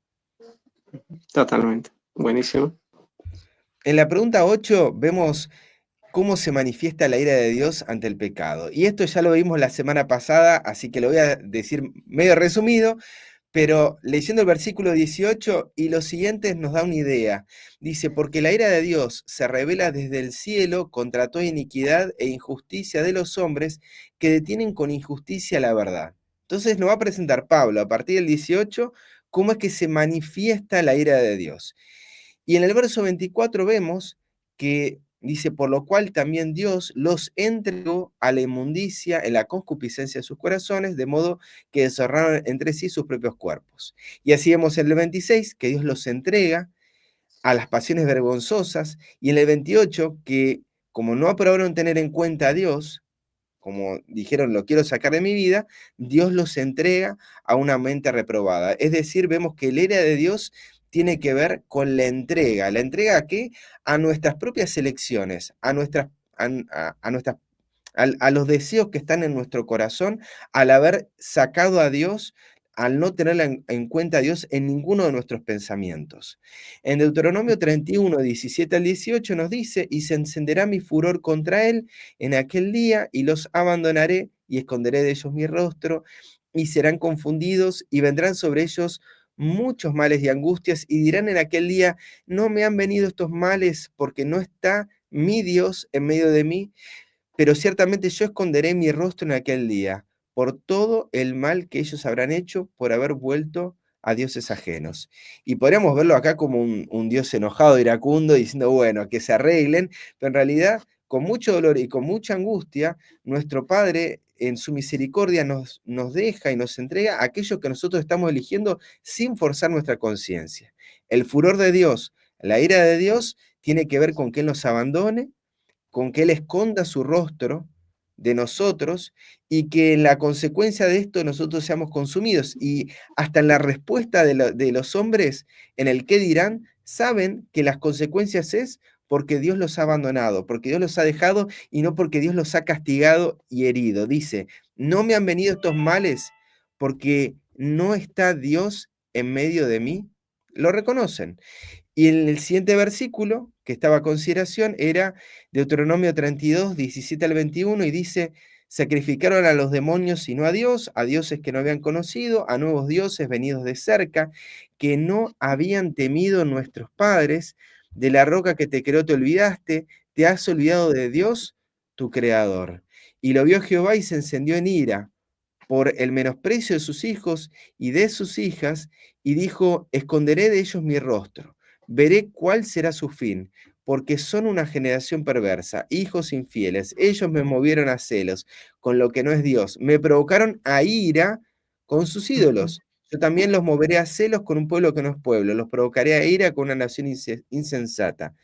Totalmente. Buenísimo. En la pregunta 8 vemos cómo se manifiesta la ira de Dios ante el pecado. Y esto ya lo vimos la semana pasada, así que lo voy a decir medio resumido, pero leyendo el versículo 18 y los siguientes nos da una idea. Dice, porque la ira de Dios se revela desde el cielo contra toda iniquidad e injusticia de los hombres que detienen con injusticia la verdad. Entonces nos va a presentar Pablo a partir del 18 cómo es que se manifiesta la ira de Dios. Y en el verso 24 vemos que dice, por lo cual también Dios los entregó a la inmundicia en la concupiscencia de sus corazones, de modo que deshonraron entre sí sus propios cuerpos. Y así vemos en el 26 que Dios los entrega a las pasiones vergonzosas, y en el 28 que como no aprobaron tener en cuenta a Dios, como dijeron, lo quiero sacar de mi vida, Dios los entrega a una mente reprobada. Es decir, vemos que la ira de Dios tiene que ver con la entrega. ¿La entrega a qué? A nuestras propias elecciones, a nuestras a los deseos que están en nuestro corazón, al haber sacado a Dios, al no tener en cuenta a Dios en ninguno de nuestros pensamientos. En Deuteronomio 31, 17 al 18 nos dice, y se encenderá mi furor contra él en aquel día, y los abandonaré, y esconderé de ellos mi rostro, y serán confundidos, y vendrán sobre ellos muchos males y angustias, y dirán en aquel día, no me han venido estos males porque no está mi Dios en medio de mí, pero ciertamente yo esconderé mi rostro en aquel día, por todo el mal que ellos habrán hecho por haber vuelto a dioses ajenos. Y podríamos verlo acá como un Dios enojado, iracundo, diciendo, bueno, que se arreglen, pero en realidad, con mucho dolor y con mucha angustia, nuestro Padre en su misericordia nos deja y nos entrega aquello que nosotros estamos eligiendo sin forzar nuestra conciencia. El furor de Dios, la ira de Dios, tiene que ver con que Él nos abandone, con que Él esconda su rostro de nosotros y que en la consecuencia de esto nosotros seamos consumidos. Y hasta en la respuesta de los hombres, en el qué dirán, saben que las consecuencias es porque Dios los ha abandonado, porque Dios los ha dejado y no porque Dios los ha castigado y herido. Dice, no me han venido estos males porque no está Dios en medio de mí. Lo reconocen. Y en el siguiente versículo que estaba a consideración era Deuteronomio 32, 17 al 21, y dice, sacrificaron a los demonios y no a dioses que no habían conocido, a nuevos dioses venidos de cerca, que no habían temido nuestros padres, de la roca que te creó te olvidaste, te has olvidado de Dios, tu creador. Y lo vio Jehová y se encendió en ira por el menosprecio de sus hijos y de sus hijas, y dijo, esconderé de ellos mi rostro, veré cuál será su fin, porque son una generación perversa, hijos infieles, ellos me movieron a celos con lo que no es Dios, me provocaron a ira con sus Ujú. ídolos. Yo también los moveré a celos con un pueblo que no es pueblo, los provocaré a ira con una nación insensata.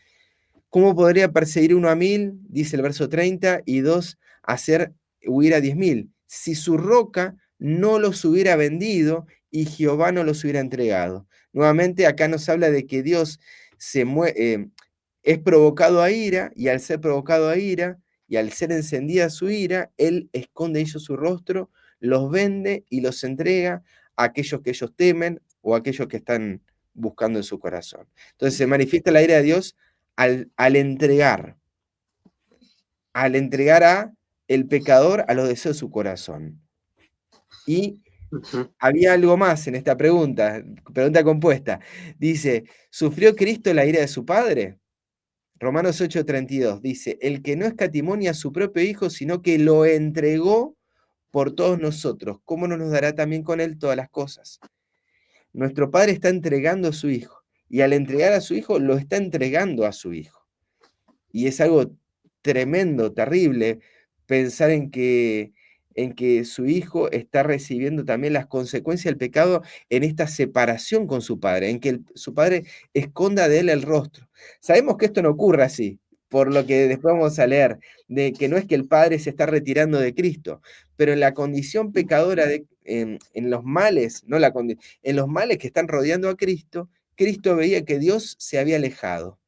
¿Cómo podría perseguir uno a 1000? Dice el verso 30, y dos, hacer huir a 10.000. Si su roca no los hubiera vendido y Jehová no los hubiera entregado. Nuevamente acá nos habla de que Dios es provocado a ira, y al ser provocado a ira, y al ser encendida su ira, Él esconde de ellos su rostro, los vende y los entrega a aquellos que ellos temen o a aquellos que están buscando en su corazón. Entonces se manifiesta la ira de Dios al entregar a el pecador a los deseos de su corazón. Y Ujú. Había algo más en esta pregunta, pregunta compuesta. Dice, ¿sufrió Cristo la ira de su Padre? Romanos 8:32 dice, el que no escatimó ni a su propio Hijo, sino que lo entregó por todos nosotros, ¿cómo no nos dará también con él todas las cosas? Nuestro Padre está entregando a su Hijo, y al entregar a su Hijo, lo está entregando a su Hijo. Y es algo tremendo, terrible, pensar en que su hijo está recibiendo también las consecuencias del pecado en esta separación con su padre, en que su padre esconda de él el rostro. Sabemos que esto no ocurre así, por lo que después vamos a leer, de que no es que el padre se está retirando de Cristo, pero en la condición pecadora, en los males, no la en los males que están rodeando a Cristo, Cristo veía que Dios se había alejado.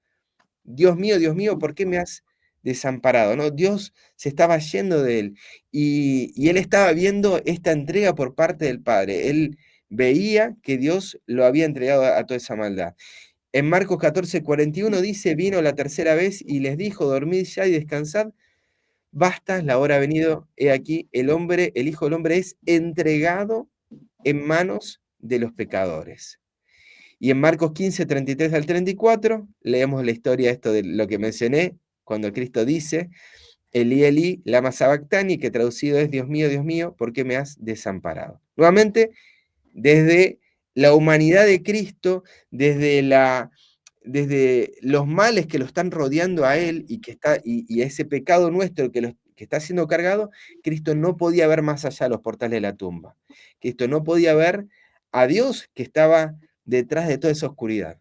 Dios mío, ¿por qué me has desamparado? ¿No? Dios se estaba yendo de él y él estaba viendo esta entrega por parte del Padre. Él veía que Dios lo había entregado a toda esa maldad. En Marcos 14:41 dice, vino la tercera vez y les dijo, dormid ya y descansad, basta, la hora ha venido, he aquí, el hombre, el Hijo del Hombre es entregado en manos de los pecadores. Y en Marcos 15:33 al 34, leemos la historia, esto de lo que mencioné, cuando Cristo dice, Elí, Elí, lama sabactani, que traducido es, Dios mío, ¿por qué me has desamparado? Nuevamente, desde la humanidad de Cristo, desde los males que lo están rodeando a Él y ese pecado nuestro que está siendo cargado, Cristo no podía ver más allá de los portales de la tumba. Cristo no podía ver a Dios que estaba detrás de toda esa oscuridad.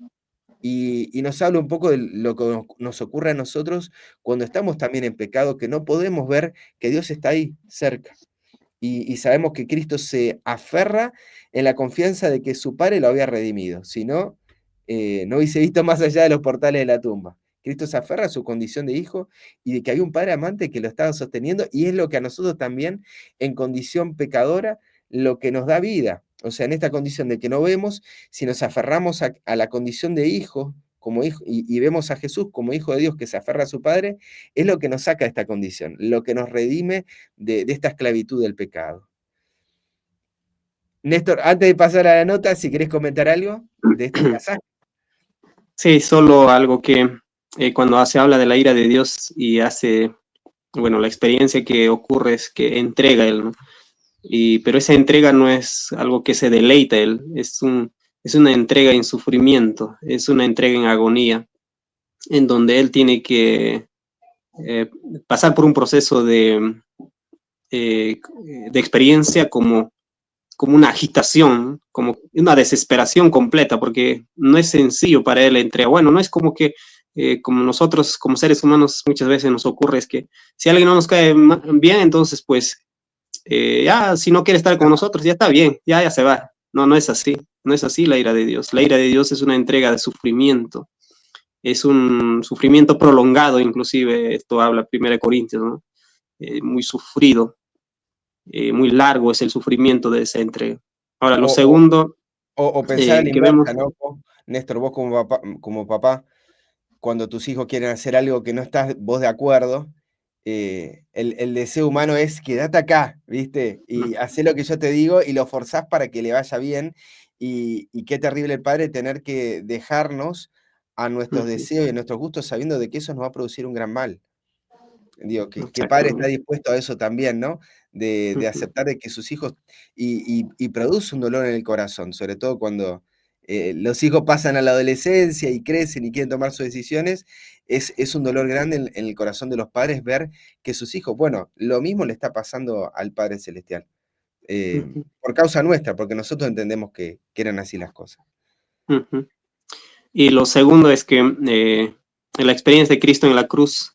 Y nos habla un poco de lo que nos ocurre a nosotros cuando estamos también en pecado, que no podemos ver que Dios está ahí, cerca. Y sabemos que Cristo se aferra en la confianza de que su Padre lo había redimido, si no, no hubiese visto más allá de los portales de la tumba. Cristo se aferra a su condición de hijo y de que hay un Padre amante que lo estaba sosteniendo y es lo que a nosotros también en condición pecadora, lo que nos da vida. O sea, en esta condición de que no vemos, si nos aferramos a la condición de hijo, como hijo y vemos a Jesús como hijo de Dios que se aferra a su Padre, es lo que nos saca de esta condición, lo que nos redime de esta esclavitud del pecado. Néstor, antes de pasar a la nota, si querés comentar algo de este pasaje. Sí, solo algo que cuando se habla de la ira de Dios y hace, bueno, la experiencia que ocurre es que entrega Él, ¿no? Pero esa entrega no es algo que se deleita Él, es una entrega en sufrimiento, es una entrega en agonía, en donde Él tiene que eh, pasar por un proceso eh, de experiencia como una agitación, como una desesperación completa, porque no es sencillo para él entregar. Bueno, no es como que, como nosotros, como seres humanos, muchas veces nos ocurre, es que si alguien no nos cae bien, entonces, pues, ya, si no quiere estar con nosotros, ya está bien, ya se va. No, no es así, no es así la ira de Dios. La ira de Dios es una entrega de sufrimiento, es un sufrimiento prolongado, inclusive, esto habla 1 Corintios, ¿no? Muy sufrido, muy largo es el sufrimiento de esa entrega. Ahora, lo O, o, segundo o pensar a la que vemos, inversa, ¿no? Néstor, vos como papá, cuando tus hijos quieren hacer algo que no estás vos de acuerdo, el deseo humano es quédate acá, ¿viste? Y hacé lo que yo te digo y lo forzás para que le vaya bien. Y qué terrible el padre tener que dejarnos a nuestros deseos y a nuestros gustos sabiendo de que eso nos va a producir un gran mal. Digo, que padre está exactamente. dispuesto a eso también, ¿no? De aceptar de que sus hijos y produce un dolor en el corazón, sobre todo cuando, los hijos pasan a la adolescencia y crecen y quieren tomar sus decisiones, es un dolor grande en el corazón de los padres ver que sus hijos bueno, lo mismo le está pasando al Padre Celestial, por causa nuestra, porque nosotros entendemos que eran así las cosas. Y lo segundo es que la experiencia de Cristo en la cruz,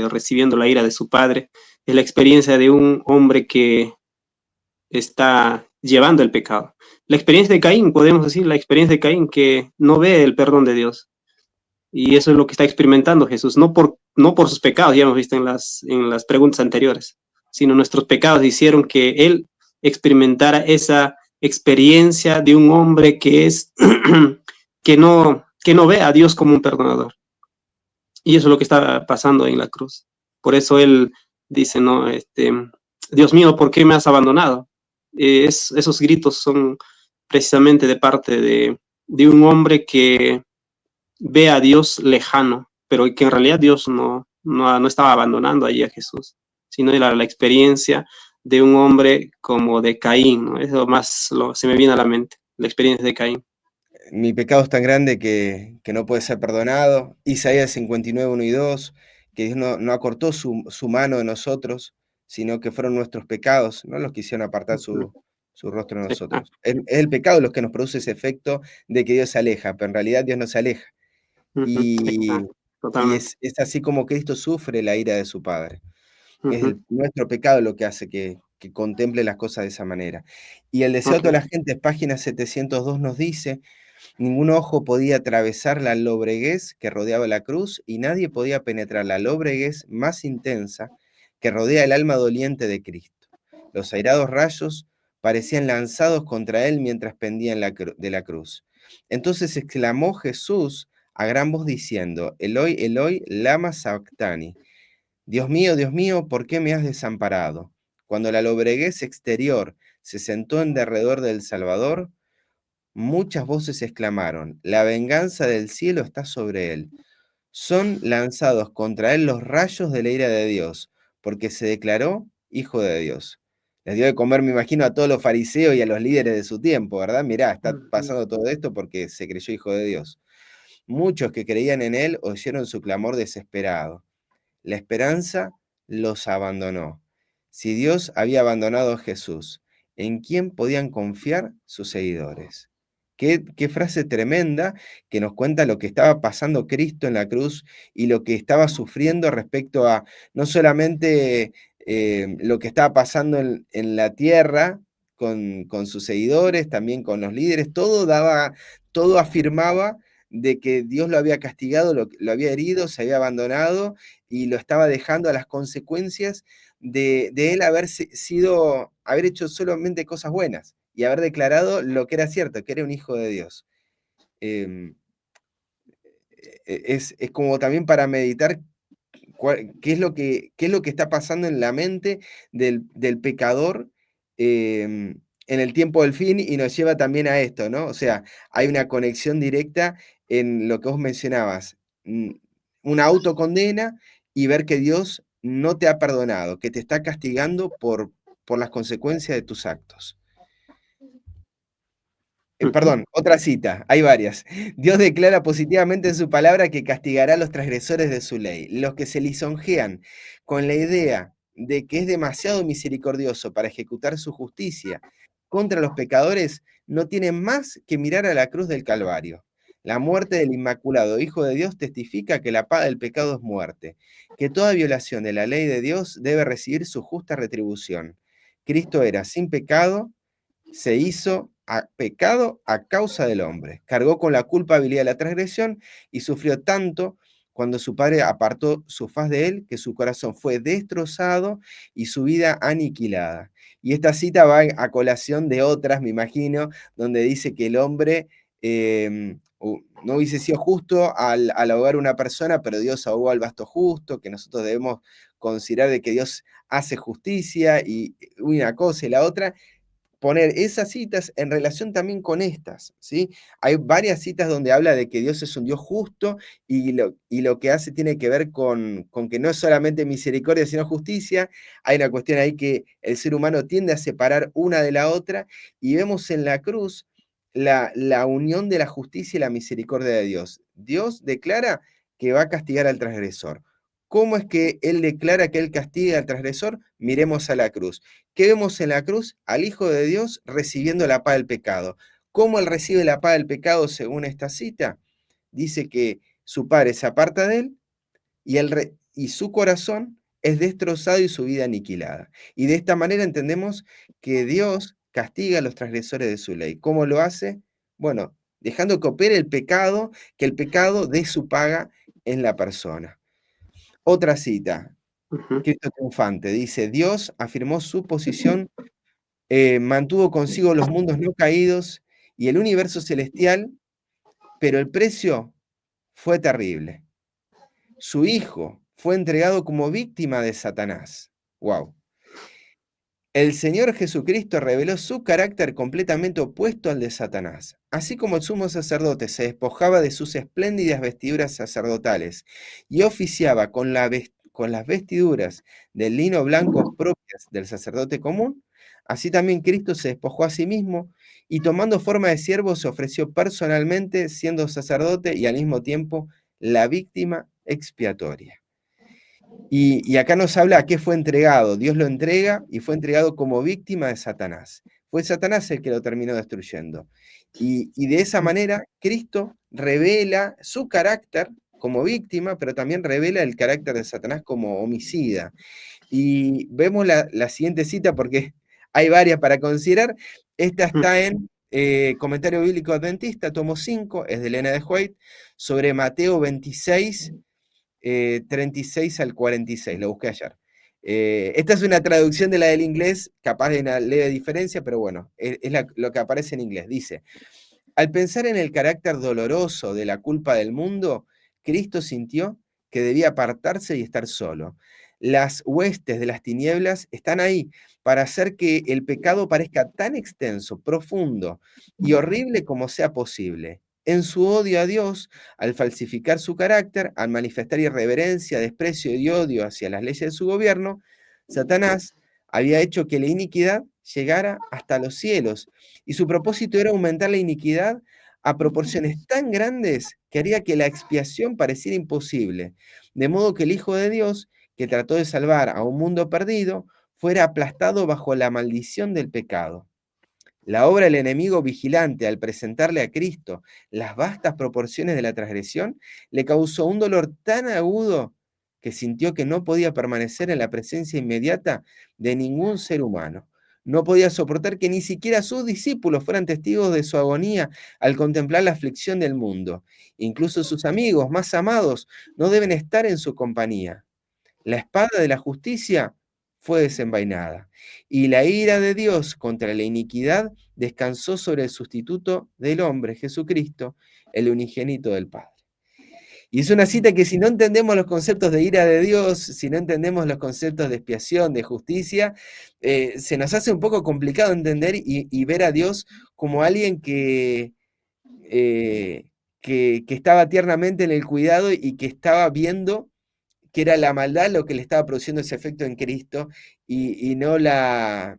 recibiendo la ira de su Padre, es la experiencia de un hombre que está llevando el pecado. La experiencia de Caín, podemos decir, la experiencia de Caín que no ve el perdón de Dios. Y eso es lo que está experimentando Jesús, no por sus pecados, ya hemos visto en las preguntas anteriores, sino nuestros pecados hicieron que Él experimentara esa experiencia de un hombre que es, que no ve a Dios como un perdonador. Y eso es lo que está pasando en la cruz. Por eso Él dice, no, Dios mío, ¿por qué me has abandonado? esos gritos son precisamente de parte de un hombre que ve a Dios lejano, pero que en realidad Dios no estaba abandonando allí a Jesús, sino era la experiencia de un hombre como de Caín, ¿no? Eso más se me viene a la mente, la experiencia de Caín. Mi pecado es tan grande que no puede ser perdonado. Isaías 59, 1 y 2, que Dios no acortó su mano de nosotros, sino que fueron nuestros pecados, no los que hicieron apartar Ujú. su rostro de Sí, nosotros. Es el pecado los que nos produce ese efecto de que Dios se aleja, pero en realidad Dios no se aleja. ujú, Y, exacto, y totalmente. es así como Cristo sufre la ira de su Padre. Es Ujú, nuestro pecado lo que hace que contemple las cosas de esa manera. Y el deseo de ok. toda la gente, página 702 nos dice: ningún ojo podía atravesar la lobreguez que rodeaba la cruz y nadie podía penetrar la lobreguez más intensa que rodea el alma doliente de Cristo. Los airados rayos parecían lanzados contra él mientras pendían de la cruz. Entonces exclamó Jesús a gran voz diciendo: Eloi, Eloi, lama sabactani. Dios mío, ¿por qué me has desamparado? Cuando la lobreguez exterior se sentó en derredor del Salvador, muchas voces exclamaron: la venganza del cielo está sobre él. Son lanzados contra él los rayos de la ira de Dios, porque se declaró hijo de Dios. Les dio de comer, me imagino, a todos los fariseos y a los líderes de su tiempo, ¿verdad? Mirá, está Ujú, pasando todo esto porque se creyó hijo de Dios. Muchos que creían en él oyeron su clamor desesperado. La esperanza los abandonó. Si Dios había abandonado a Jesús, ¿en quién podían confiar sus seguidores? Qué frase tremenda que nos cuenta lo que estaba pasando Cristo en la cruz y lo que estaba sufriendo respecto a no solamente lo que estaba pasando en la tierra con sus seguidores, también con los líderes, todo afirmaba de que Dios lo había castigado, lo había herido, se había abandonado y lo estaba dejando a las consecuencias de él haber hecho solamente cosas buenas y haber declarado lo que era cierto, que era un hijo de Dios. Em, es como también para meditar qué es lo que está pasando en la mente del pecador en el tiempo del fin y nos lleva también a esto, ¿no? O sea, hay una conexión directa en lo que vos mencionabas, mm, una autocondena y ver que Dios no te ha perdonado, que te está castigando por las consecuencias de tus actos. ujú, Perdón, otra cita, hay varias. Dios declara positivamente en su palabra que castigará a los transgresores de su ley. Los que se lisonjean con la idea de que es demasiado misericordioso para ejecutar su justicia contra los pecadores no tienen más que mirar a la cruz del Calvario. La muerte del Inmaculado Hijo de Dios testifica que la paga del pecado es muerte, que toda violación de la ley de Dios debe recibir su justa retribución. Cristo era sin pecado, se hizo pecado a causa del hombre, cargó con la culpabilidad de la transgresión y sufrió tanto cuando su padre apartó su faz de él, que su corazón fue destrozado y su vida aniquilada. Y esta cita va a colación de otras, me imagino, donde dice que el hombre no hubiese sido justo al ahogar a una persona, pero Dios ahogó al vasto justo, que nosotros debemos considerar de que Dios hace justicia y una cosa y la otra, poner esas citas en relación también con estas, ¿sí? Hay varias citas donde habla de que Dios es un Dios justo y lo que hace tiene que ver con que no es solamente misericordia, sino justicia. Hay una cuestión ahí que el ser humano tiende a separar una de la otra y vemos en la cruz la unión de la justicia y la misericordia de Dios. Dios declara que va a castigar al transgresor. ¿Cómo es que Él declara que Él castiga al transgresor? Miremos a la cruz. ¿Qué vemos en la cruz? Al Hijo de Dios recibiendo la paga del pecado. ¿Cómo él recibe la paga del pecado según esta cita? Dice que su padre se aparta de él y su corazón es destrozado y su vida aniquilada. Y de esta manera entendemos que Dios castiga a los transgresores de su ley. ¿Cómo lo hace? Bueno, dejando que opere el pecado, que el pecado dé su paga en la persona. Otra cita, ujú. Cristo triunfante, dice: Dios afirmó su posición, mantuvo consigo los mundos no caídos y el universo celestial, pero el precio fue terrible. Su hijo fue entregado como víctima de Satanás. Wow. El Señor Jesucristo reveló su carácter completamente opuesto al de Satanás. Así como el sumo sacerdote se despojaba de sus espléndidas vestiduras sacerdotales y oficiaba con las vestiduras del lino blanco propias del sacerdote común, así también Cristo se despojó a sí mismo y tomando forma de siervo se ofreció personalmente siendo sacerdote y al mismo tiempo la víctima expiatoria. Y acá nos habla a qué fue entregado. Dios lo entrega y fue entregado como víctima de Satanás. Fue Satanás el que lo terminó destruyendo. Y de esa manera, Cristo revela su carácter como víctima, pero también revela el carácter de Satanás como homicida. Y vemos la siguiente cita porque hay varias para considerar. Esta está en Comentario Bíblico Adventista, tomo 5, es de Elena de White, sobre Mateo 26, 36 al 46, lo busqué ayer. Esta es una traducción de la del inglés, capaz de una leve diferencia, pero bueno, es lo que aparece en inglés. Dice, al pensar en el carácter doloroso de la culpa del mundo, Cristo sintió que debía apartarse y estar solo. Las huestes de las tinieblas están ahí para hacer que el pecado parezca tan extenso, profundo y horrible como sea posible. En su odio a Dios, al falsificar su carácter, al manifestar irreverencia, desprecio y odio hacia las leyes de su gobierno, Satanás había hecho que la iniquidad llegara hasta los cielos y su propósito era aumentar la iniquidad a proporciones tan grandes que haría que la expiación pareciera imposible, de modo que el Hijo de Dios, que trató de salvar a un mundo perdido, fuera aplastado bajo la maldición del pecado. La obra del enemigo vigilante al presentarle a Cristo las vastas proporciones de la transgresión le causó un dolor tan agudo que sintió que no podía permanecer en la presencia inmediata de ningún ser humano. No podía soportar que ni siquiera sus discípulos fueran testigos de su agonía al contemplar la aflicción del mundo. Incluso sus amigos más amados no deben estar en su compañía. La espada de la justicia fue desenvainada, y la ira de Dios contra la iniquidad descansó sobre el sustituto del hombre, Jesucristo, el unigénito del Padre. Y es una cita que si no entendemos los conceptos de ira de Dios, si no entendemos los conceptos de expiación, de justicia, se nos hace un poco complicado entender y ver a Dios como alguien eh, que estaba tiernamente en el cuidado y que estaba viendo que era la maldad lo que le estaba produciendo ese efecto en Cristo y no la,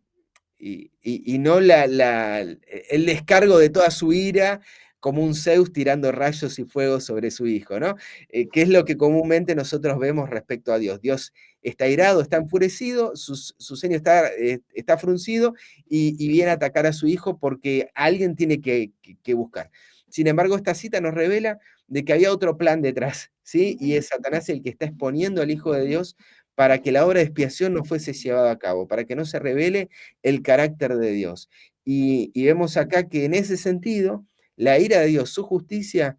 y no el descargo de toda su ira como un Zeus tirando rayos y fuego sobre su hijo, ¿no? Que es lo que comúnmente nosotros vemos respecto a Dios. Dios está irado, está enfurecido, su ceño está fruncido y viene a atacar a su hijo porque alguien tiene que buscar. Sin embargo, esta cita nos revela de que había otro plan detrás, ¿sí? Y es Satanás el que está exponiendo al Hijo de Dios para que la obra de expiación no fuese llevada a cabo, para que no se revele el carácter de Dios. Y vemos acá que en ese sentido, la ira de Dios, su justicia,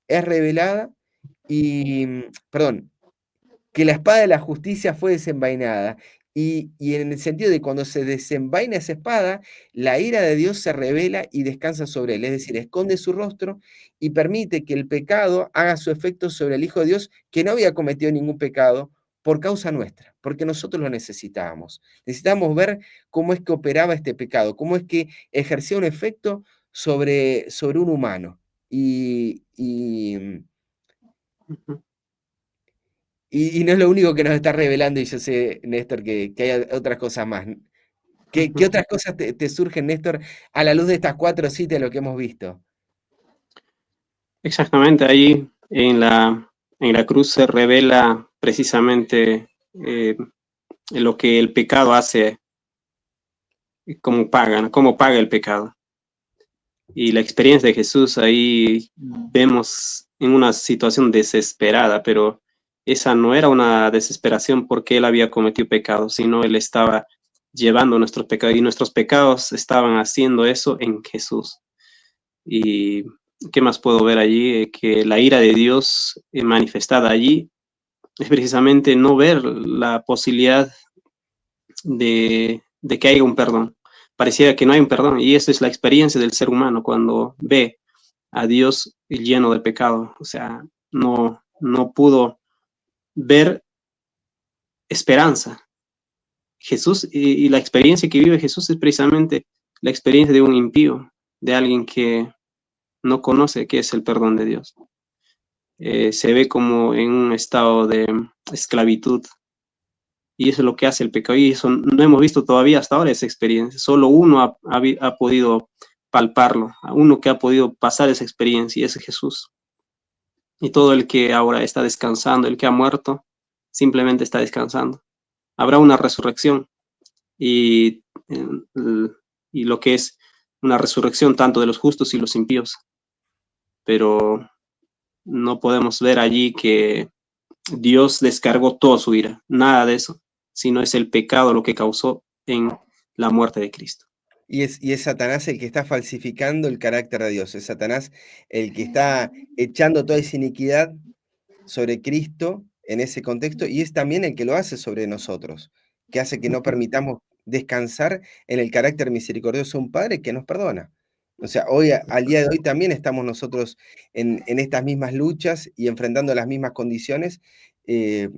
es revelada y, perdón, que la espada de la justicia fue desenvainada. Y en el sentido de cuando se desenvaina esa espada, la ira de Dios se revela y descansa sobre él, es decir, esconde su rostro y permite que el pecado haga su efecto sobre el Hijo de Dios, que no había cometido ningún pecado por causa nuestra, porque nosotros lo necesitábamos. Necesitábamos ver cómo es que operaba este pecado, cómo es que ejercía un efecto sobre un humano. Y no es lo único que nos está revelando, y yo sé, Néstor, que hay otras cosas más. ¿Qué otras cosas te surgen, Néstor, a la luz de estas 4 citas de lo que hemos visto? Exactamente, ahí en la cruz se revela precisamente lo que el pecado hace, cómo paga, ¿no? Cómo paga el pecado. Y la experiencia de Jesús ahí vemos en una situación desesperada, pero esa no era una desesperación porque él había cometido pecado, sino él estaba llevando nuestros pecados y nuestros pecados estaban haciendo eso en Jesús. ¿Y qué más puedo ver allí? Que la ira de Dios manifestada allí es precisamente no ver la posibilidad de que haya un perdón. Pareciera que no hay un perdón y esa es la experiencia del ser humano cuando ve a Dios lleno de pecado. O sea, no pudo ver esperanza. Jesús y la experiencia que vive Jesús es precisamente la experiencia de un impío, de alguien que no conoce qué es el perdón de Dios. Se ve como en un estado de esclavitud, y eso es lo que hace el pecado, y eso no hemos visto todavía hasta ahora esa experiencia. Solo uno ha podido palparlo, uno que ha podido pasar esa experiencia, y ese es Jesús. Y todo el que ahora está descansando, el que ha muerto, simplemente está descansando. Habrá una resurrección, y, y lo que es una resurrección tanto de los justos y los impíos, pero no podemos ver allí que Dios descargó toda su ira, nada de eso, sino es el pecado lo que causó en la muerte de Cristo. Y es Satanás el que está falsificando el carácter de Dios, es Satanás el que está echando toda esa iniquidad sobre Cristo en ese contexto, y es también el que lo hace sobre nosotros, que hace que no permitamos descansar en el carácter misericordioso de un Padre que nos perdona. O sea, hoy, al día de hoy también estamos nosotros en estas mismas luchas y enfrentando las mismas condiciones, eh,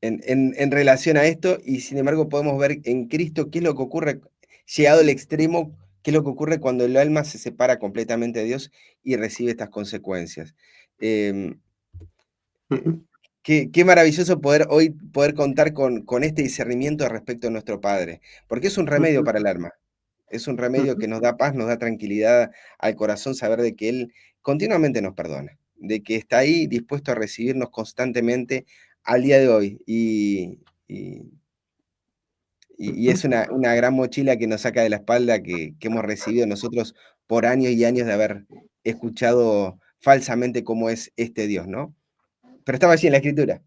en relación a esto, y sin embargo podemos ver en Cristo qué es lo que ocurre, llegado al extremo, qué es lo que ocurre cuando el alma se separa completamente de Dios y recibe estas consecuencias. Em, eh, Ujú, qué maravilloso poder hoy poder contar con este discernimiento respecto a nuestro Padre, porque es un remedio ujú, para el alma, es un remedio ujú, que nos da paz, nos da tranquilidad al corazón saber de que Él continuamente nos perdona, de que está ahí dispuesto a recibirnos constantemente al día de hoy. Y, y ujú, es una gran mochila que nos saca de la espalda que hemos recibido nosotros por años y años de haber escuchado falsamente cómo es este Dios, ¿no? Pero estaba allí en la Escritura.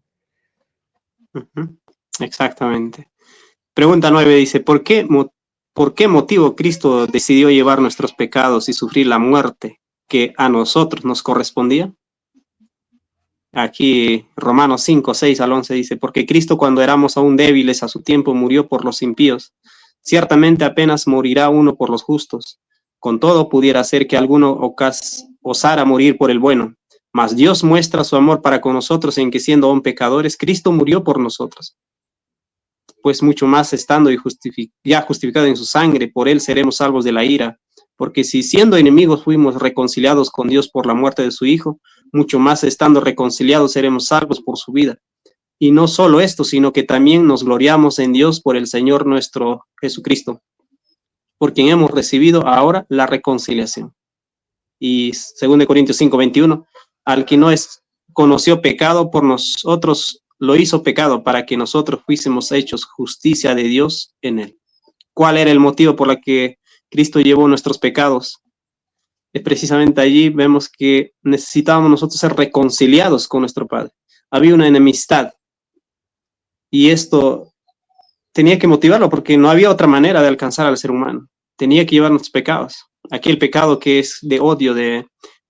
ujú. Exactamente. Pregunta 9 dice, ¿por qué motivo Cristo decidió llevar nuestros pecados y sufrir la muerte que a nosotros nos correspondía? Aquí Romanos 5 6 al 11 dice, porque Cristo cuando éramos aún débiles a su tiempo murió por los impíos. Ciertamente apenas morirá uno por los justos. Con todo pudiera ser que alguno osara morir por el bueno. Mas Dios muestra su amor para con nosotros en que siendo aún pecadores, Cristo murió por nosotros. Pues mucho más estando y ya justificado en su sangre, por él seremos salvos de la ira. Porque si siendo enemigos fuimos reconciliados con Dios por la muerte de su Hijo, mucho más estando reconciliados seremos salvos por su vida. Y no solo esto, sino que también nos gloriamos en Dios por el Señor nuestro Jesucristo, por quien hemos recibido ahora la reconciliación. Y 2 Corintios 5:21, al que no es conoció pecado por nosotros, lo hizo pecado para que nosotros fuésemos hechos justicia de Dios en él. ¿Cuál era el motivo por el que Cristo llevó nuestros pecados? Es precisamente allí vemos que necesitábamos nosotros ser reconciliados con nuestro Padre. Había una enemistad, y esto tenía que motivarlo porque no había otra manera de alcanzar al ser humano. Tenía que llevar nuestros pecados. Aquí el pecado que es de odio, de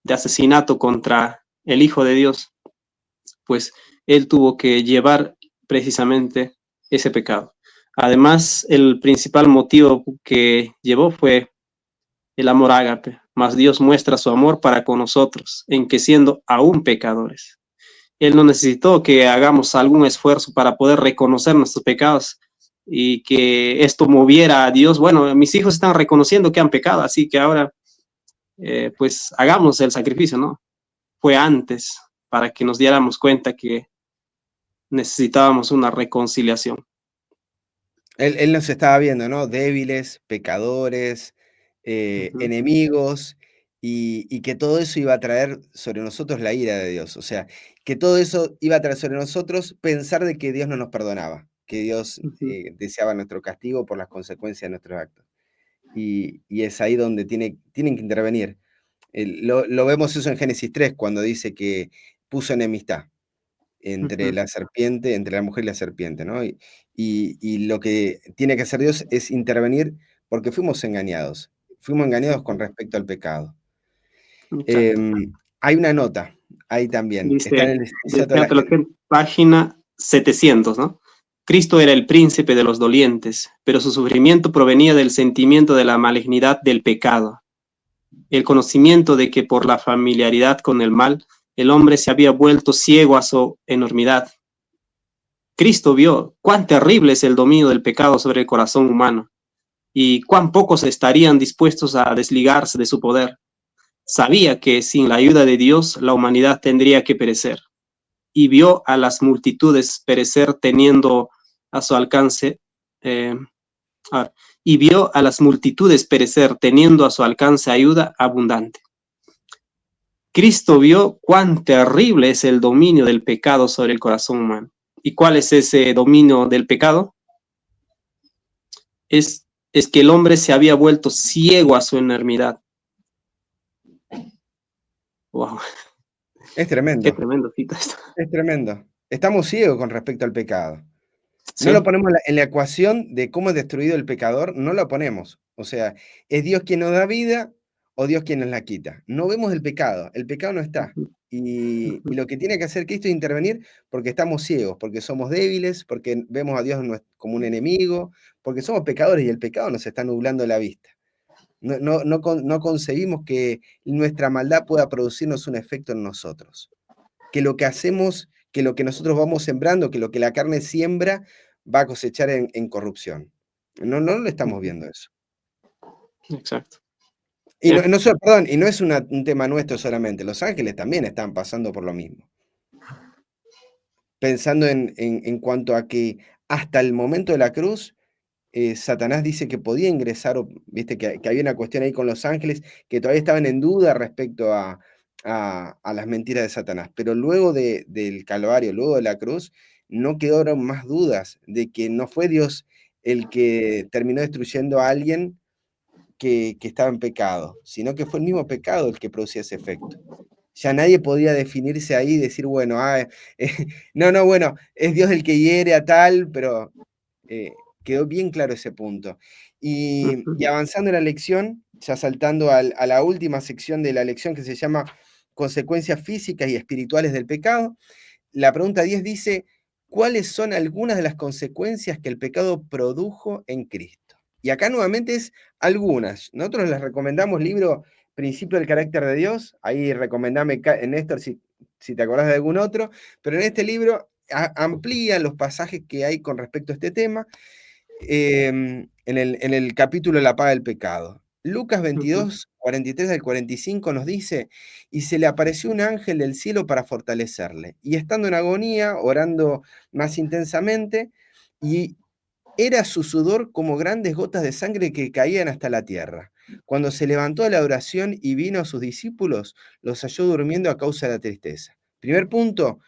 asesinato contra el Hijo de Dios, pues él tuvo que llevar precisamente ese pecado. Además, el principal motivo que llevó fue el amor ágape, mas Dios muestra su amor para con nosotros, en que siendo aún pecadores, Él no necesitó que hagamos algún esfuerzo para poder reconocer nuestros pecados y que esto moviera a Dios. Bueno, mis hijos están reconociendo que han pecado, así que ahora pues hagamos el sacrificio, ¿no? Fue antes para que nos diéramos cuenta que necesitábamos una reconciliación. Él nos estaba viendo, ¿no? Débiles, pecadores, Ujú, enemigos, y que todo eso iba a traer sobre nosotros la ira de Dios. O sea, que todo eso iba a traer sobre nosotros pensar de que Dios no nos perdonaba, que Dios ujú, deseaba nuestro castigo por las consecuencias de nuestros actos. Y es ahí donde tienen que intervenir. Lo vemos eso en Génesis 3, cuando dice que puso enemistad entre ujú, la serpiente, entre la mujer y la serpiente, ¿no? Y lo que tiene que hacer Dios es intervenir porque fuimos engañados con ujú. respecto al pecado. Exacto. Hay una nota ahí también, está en Dice, el Exegesis de la fíjate lo que página 700, ¿no? Cristo era el príncipe de los dolientes, pero su sufrimiento provenía del sentimiento de la malignidad del pecado, el conocimiento de que por la familiaridad con el mal, el hombre se había vuelto ciego a su enormidad. Cristo vio cuán terrible es el dominio del pecado sobre el corazón humano y cuán pocos estarían dispuestos a desligarse de su poder. Sabía que sin la ayuda de Dios la humanidad tendría que perecer y vio a las multitudes perecer teniendo a su alcance eh, y vio a las multitudes perecer teniendo a su alcance ayuda abundante. Cristo vio cuán terrible es el dominio del pecado sobre el corazón humano. ¿Y cuál es ese dominio del pecado? Es que el hombre se había vuelto ciego a su enormidad. Wow, Es qué tremendo, tremendo cita esto. es tremendo. Estamos ciegos con respecto al pecado. No lo Sí. ponemos en la ecuación de cómo es destruido el pecador, no lo ponemos. O sea, ¿es Dios quien nos da vida o Dios quien nos la quita? No vemos el pecado no está. Ujú, Y ujú, lo que tiene que hacer Cristo es intervenir porque estamos ciegos, porque somos débiles, porque vemos a Dios como un enemigo, porque somos pecadores y el pecado nos está nublando la vista. No concebimos que nuestra maldad pueda producirnos un efecto en nosotros. Que lo que hacemos, que lo que nosotros vamos sembrando, que lo que la carne siembra, va a cosechar en corrupción. No lo estamos ujú. viendo eso. Exacto. Y perdón, y no es un tema nuestro solamente, los ángeles también están pasando por lo mismo. Pensando en cuanto a que hasta el momento de la cruz, Satanás dice que podía ingresar, viste que había una cuestión ahí con los ángeles, que todavía estaban en duda respecto a las mentiras de Satanás. Pero luego del Calvario, luego de la cruz, no quedaron más dudas de que no fue Dios el que terminó destruyendo a alguien que estaba en pecado, sino que fue el mismo pecado el que producía ese efecto. Ya nadie podía definirse ahí y decir, bueno, no, bueno, es Dios el que hiere a tal, pero quedó bien claro ese punto. Y Ujú, avanzando en la lección, ya saltando a la última sección de la lección que se llama Consecuencias físicas y espirituales del pecado, la pregunta 10 dice, ¿cuáles son algunas de las consecuencias que el pecado produjo en Cristo? Y acá nuevamente es algunas. Nosotros les recomendamos libro Principio del Carácter de Dios, ahí recomendame, Néstor, si te acordás de algún otro, pero en este libro amplía los pasajes que hay con respecto a este tema en el capítulo La paga del pecado. Lucas ujú, 22, 43 al 45 nos dice, y se le apareció un ángel del cielo para fortalecerle, y estando en agonía, orando más intensamente, y era su sudor como grandes gotas de sangre que caían hasta la tierra. Cuando se levantó de la oración y vino a sus discípulos, los halló durmiendo a causa de la tristeza. Primer punto,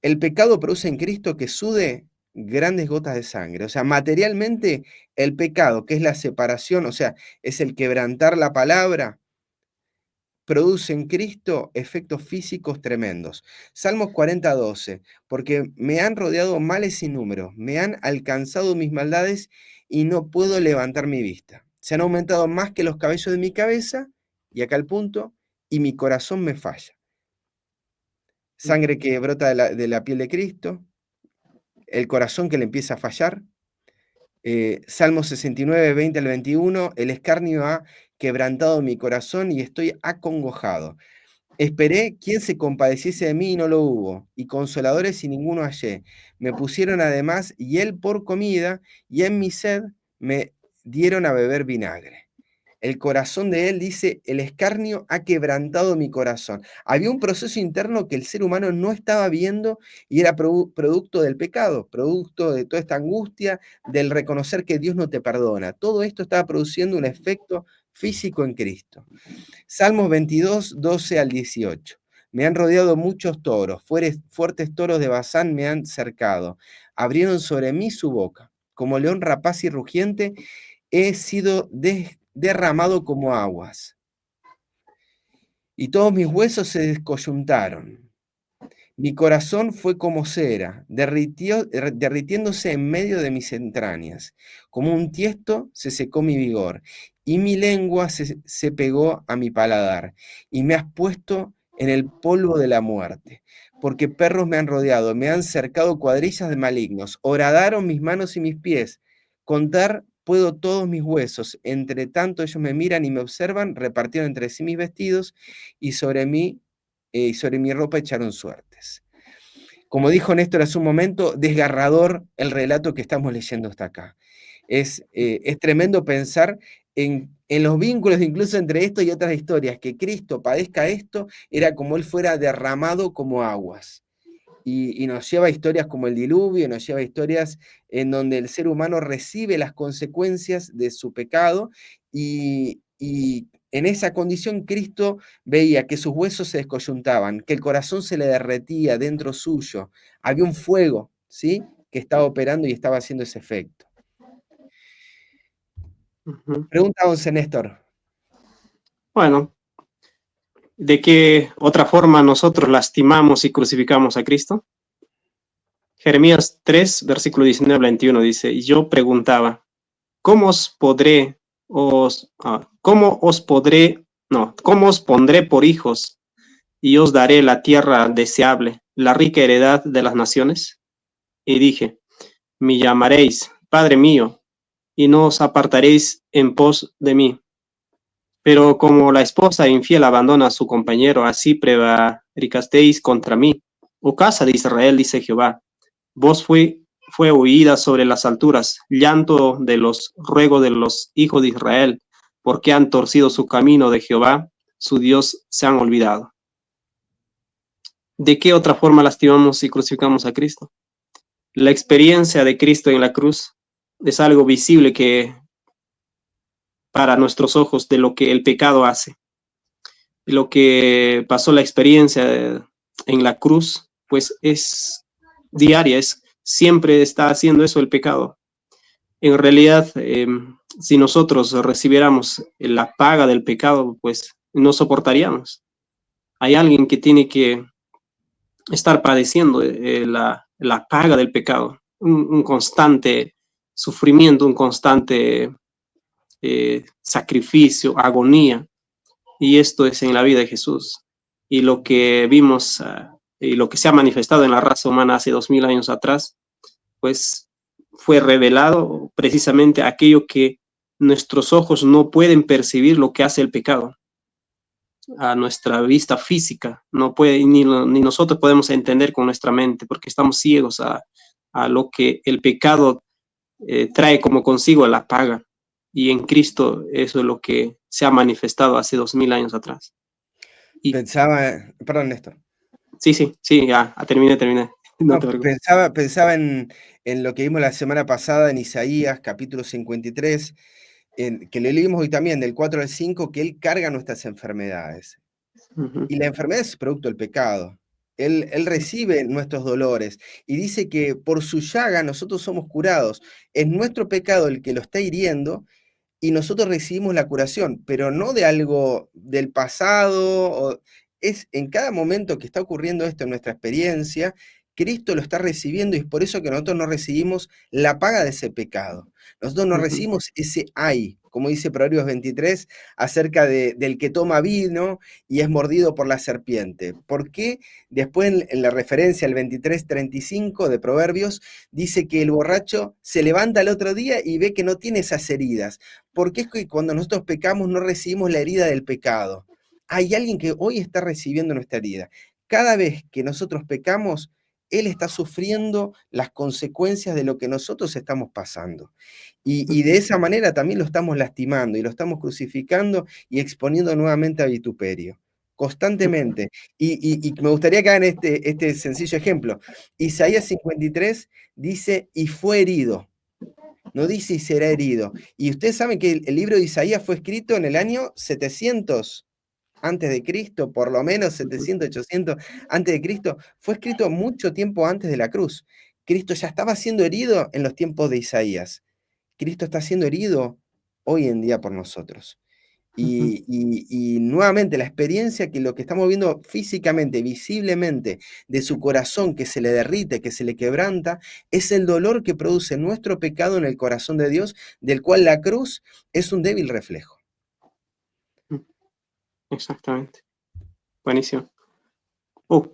el pecado produce en Cristo que sude grandes gotas de sangre. O sea, materialmente el pecado, que es la separación, o sea, es el quebrantar la palabra, produce en Cristo efectos físicos tremendos. Salmos 40:12, porque me han rodeado males sin número, me han alcanzado mis maldades y no puedo levantar mi vista. Se han aumentado más que los cabellos de mi cabeza, y acá el punto, y mi corazón me falla. Sangre que brota de la piel de Cristo, el corazón que le empieza a fallar. Salmo 69, 20 al 21, el escarnio ha quebrantado mi corazón y estoy acongojado. Esperé quien se compadeciese de mí y no lo hubo, y consoladores y ninguno hallé. Me pusieron además hiel por comida, y en mi sed me dieron a beber vinagre. El corazón de él dice, el escarnio ha quebrantado mi corazón. Había un proceso interno que el ser humano no estaba viendo y era producto del pecado, producto de toda esta angustia, del reconocer que Dios no te perdona. Todo esto estaba produciendo un efecto físico en Cristo. Salmos 22, 12 al 18. Me han rodeado muchos toros, fuertes toros de Bazán me han cercado. Abrieron sobre mí su boca. Como león rapaz y rugiente, he sido derramado como aguas. Y todos mis huesos se descoyuntaron. Mi corazón fue como cera, derritiéndose en medio de mis entrañas. Como un tiesto se secó mi vigor, y mi lengua se pegó a mi paladar, y me has puesto en el polvo de la muerte. Porque perros me han rodeado, me han cercado cuadrillas de malignos, horadaron mis manos y mis pies. Contar puedo todos mis huesos, entre tanto ellos me miran y me observan, repartieron entre sí mis vestidos, y sobre mí y sobre mi ropa echaron suertes. como dijo Néstor hace un momento, desgarrador el relato que estamos leyendo hasta acá. Es tremendo pensar en los vínculos incluso entre esto y otras historias, que Cristo padezca esto, era como Él fuera derramado como aguas. Y nos lleva a historias como el diluvio, nos lleva a historias en donde el ser humano recibe las consecuencias de su pecado y en esa condición Cristo veía que sus huesos se descoyuntaban, que el corazón se le derretía dentro suyo, había un fuego, ¿sí? Que estaba operando y estaba haciendo ese efecto. Pregunta 11, Néstor. Bueno, ¿de qué otra forma nosotros lastimamos y crucificamos a Cristo? Jeremías 3, versículo 19 al 21 dice, y yo preguntaba, ¿cómo cómo os pondré por hijos y os daré la tierra deseable, la rica heredad de las naciones? Y dije, me llamaréis, Padre mío, y no os apartaréis en pos de mí. Pero como la esposa infiel abandona a su compañero, así prevaricasteis contra mí. Oh casa de Israel, dice Jehová, vos fue oída sobre las alturas, llanto de los ruegos de los hijos de Israel, porque han torcido su camino de Jehová, su Dios se han olvidado. ¿De qué otra forma lastimamos y crucificamos a Cristo? La experiencia de Cristo en la cruz es algo visible que para nuestros ojos de lo que el pecado hace. Lo que pasó la experiencia en la cruz, pues es diaria, siempre está haciendo eso el pecado. En realidad, si nosotros recibiéramos la paga del pecado, pues no soportaríamos. Hay alguien que tiene que estar padeciendo la paga del pecado, un constante sufrimiento, un constante sacrificio, agonía, y esto es en la vida de Jesús. Y lo que vimos y lo que se ha manifestado en la raza humana hace 2000 años atrás, pues fue revelado precisamente aquello que nuestros ojos no pueden percibir, lo que hace el pecado a nuestra vista física, no puede, ni nosotros podemos entender con nuestra mente, porque estamos ciegos a lo que el pecado trae como consigo la paga. Y en Cristo eso es lo que se ha manifestado hace 2000 años atrás. Y Pensaba, perdón, Néstor. sí, ya, terminé. No No, te preocupes. pensaba en lo que vimos la semana pasada en Isaías, capítulo 53, que le leímos hoy también, del 4 al 5, que Él carga nuestras enfermedades. Ujú, Y la enfermedad es producto del pecado. Él recibe nuestros dolores y dice que por su llaga nosotros somos curados. Es nuestro pecado el que lo está hiriendo y nosotros recibimos la curación, pero no de algo del pasado, es en cada momento que está ocurriendo esto en nuestra experiencia, Cristo lo está recibiendo y es por eso que nosotros no recibimos la paga de ese pecado. Nosotros no ujú, recibimos ese ay, como dice Proverbios 23, acerca del que toma vino y es mordido por la serpiente. ¿Por qué? Después en la referencia al 23:35 de Proverbios, dice que el borracho se levanta al otro día y ve que no tiene esas heridas, porque es que cuando nosotros pecamos no recibimos la herida del pecado. Hay alguien que hoy está recibiendo nuestra herida. Cada vez que nosotros pecamos, Él está sufriendo las consecuencias de lo que nosotros estamos pasando. Y de ujú, esa manera también lo estamos lastimando y lo estamos crucificando y exponiendo nuevamente a vituperio, ujú, constantemente. Y me gustaría que hagan este sencillo ejemplo. Isaías 53 dice, y fue herido. No dice y será herido. Y ustedes saben que el libro de Isaías fue escrito en el año 700 antes de Cristo, por lo menos ujú, 700, 800 antes de Cristo. Fue escrito mucho tiempo antes de la cruz. Cristo ya estaba siendo herido en los tiempos de Isaías. Cristo está siendo herido hoy en día por nosotros. ujú, Y nuevamente la experiencia que lo que estamos viendo físicamente, visiblemente, de su corazón que se le derrite, que se le quebranta, es el dolor que produce nuestro pecado en el corazón de Dios, del cual la cruz es un débil reflejo. ujú. Exactamente. Buenísimo. Uh,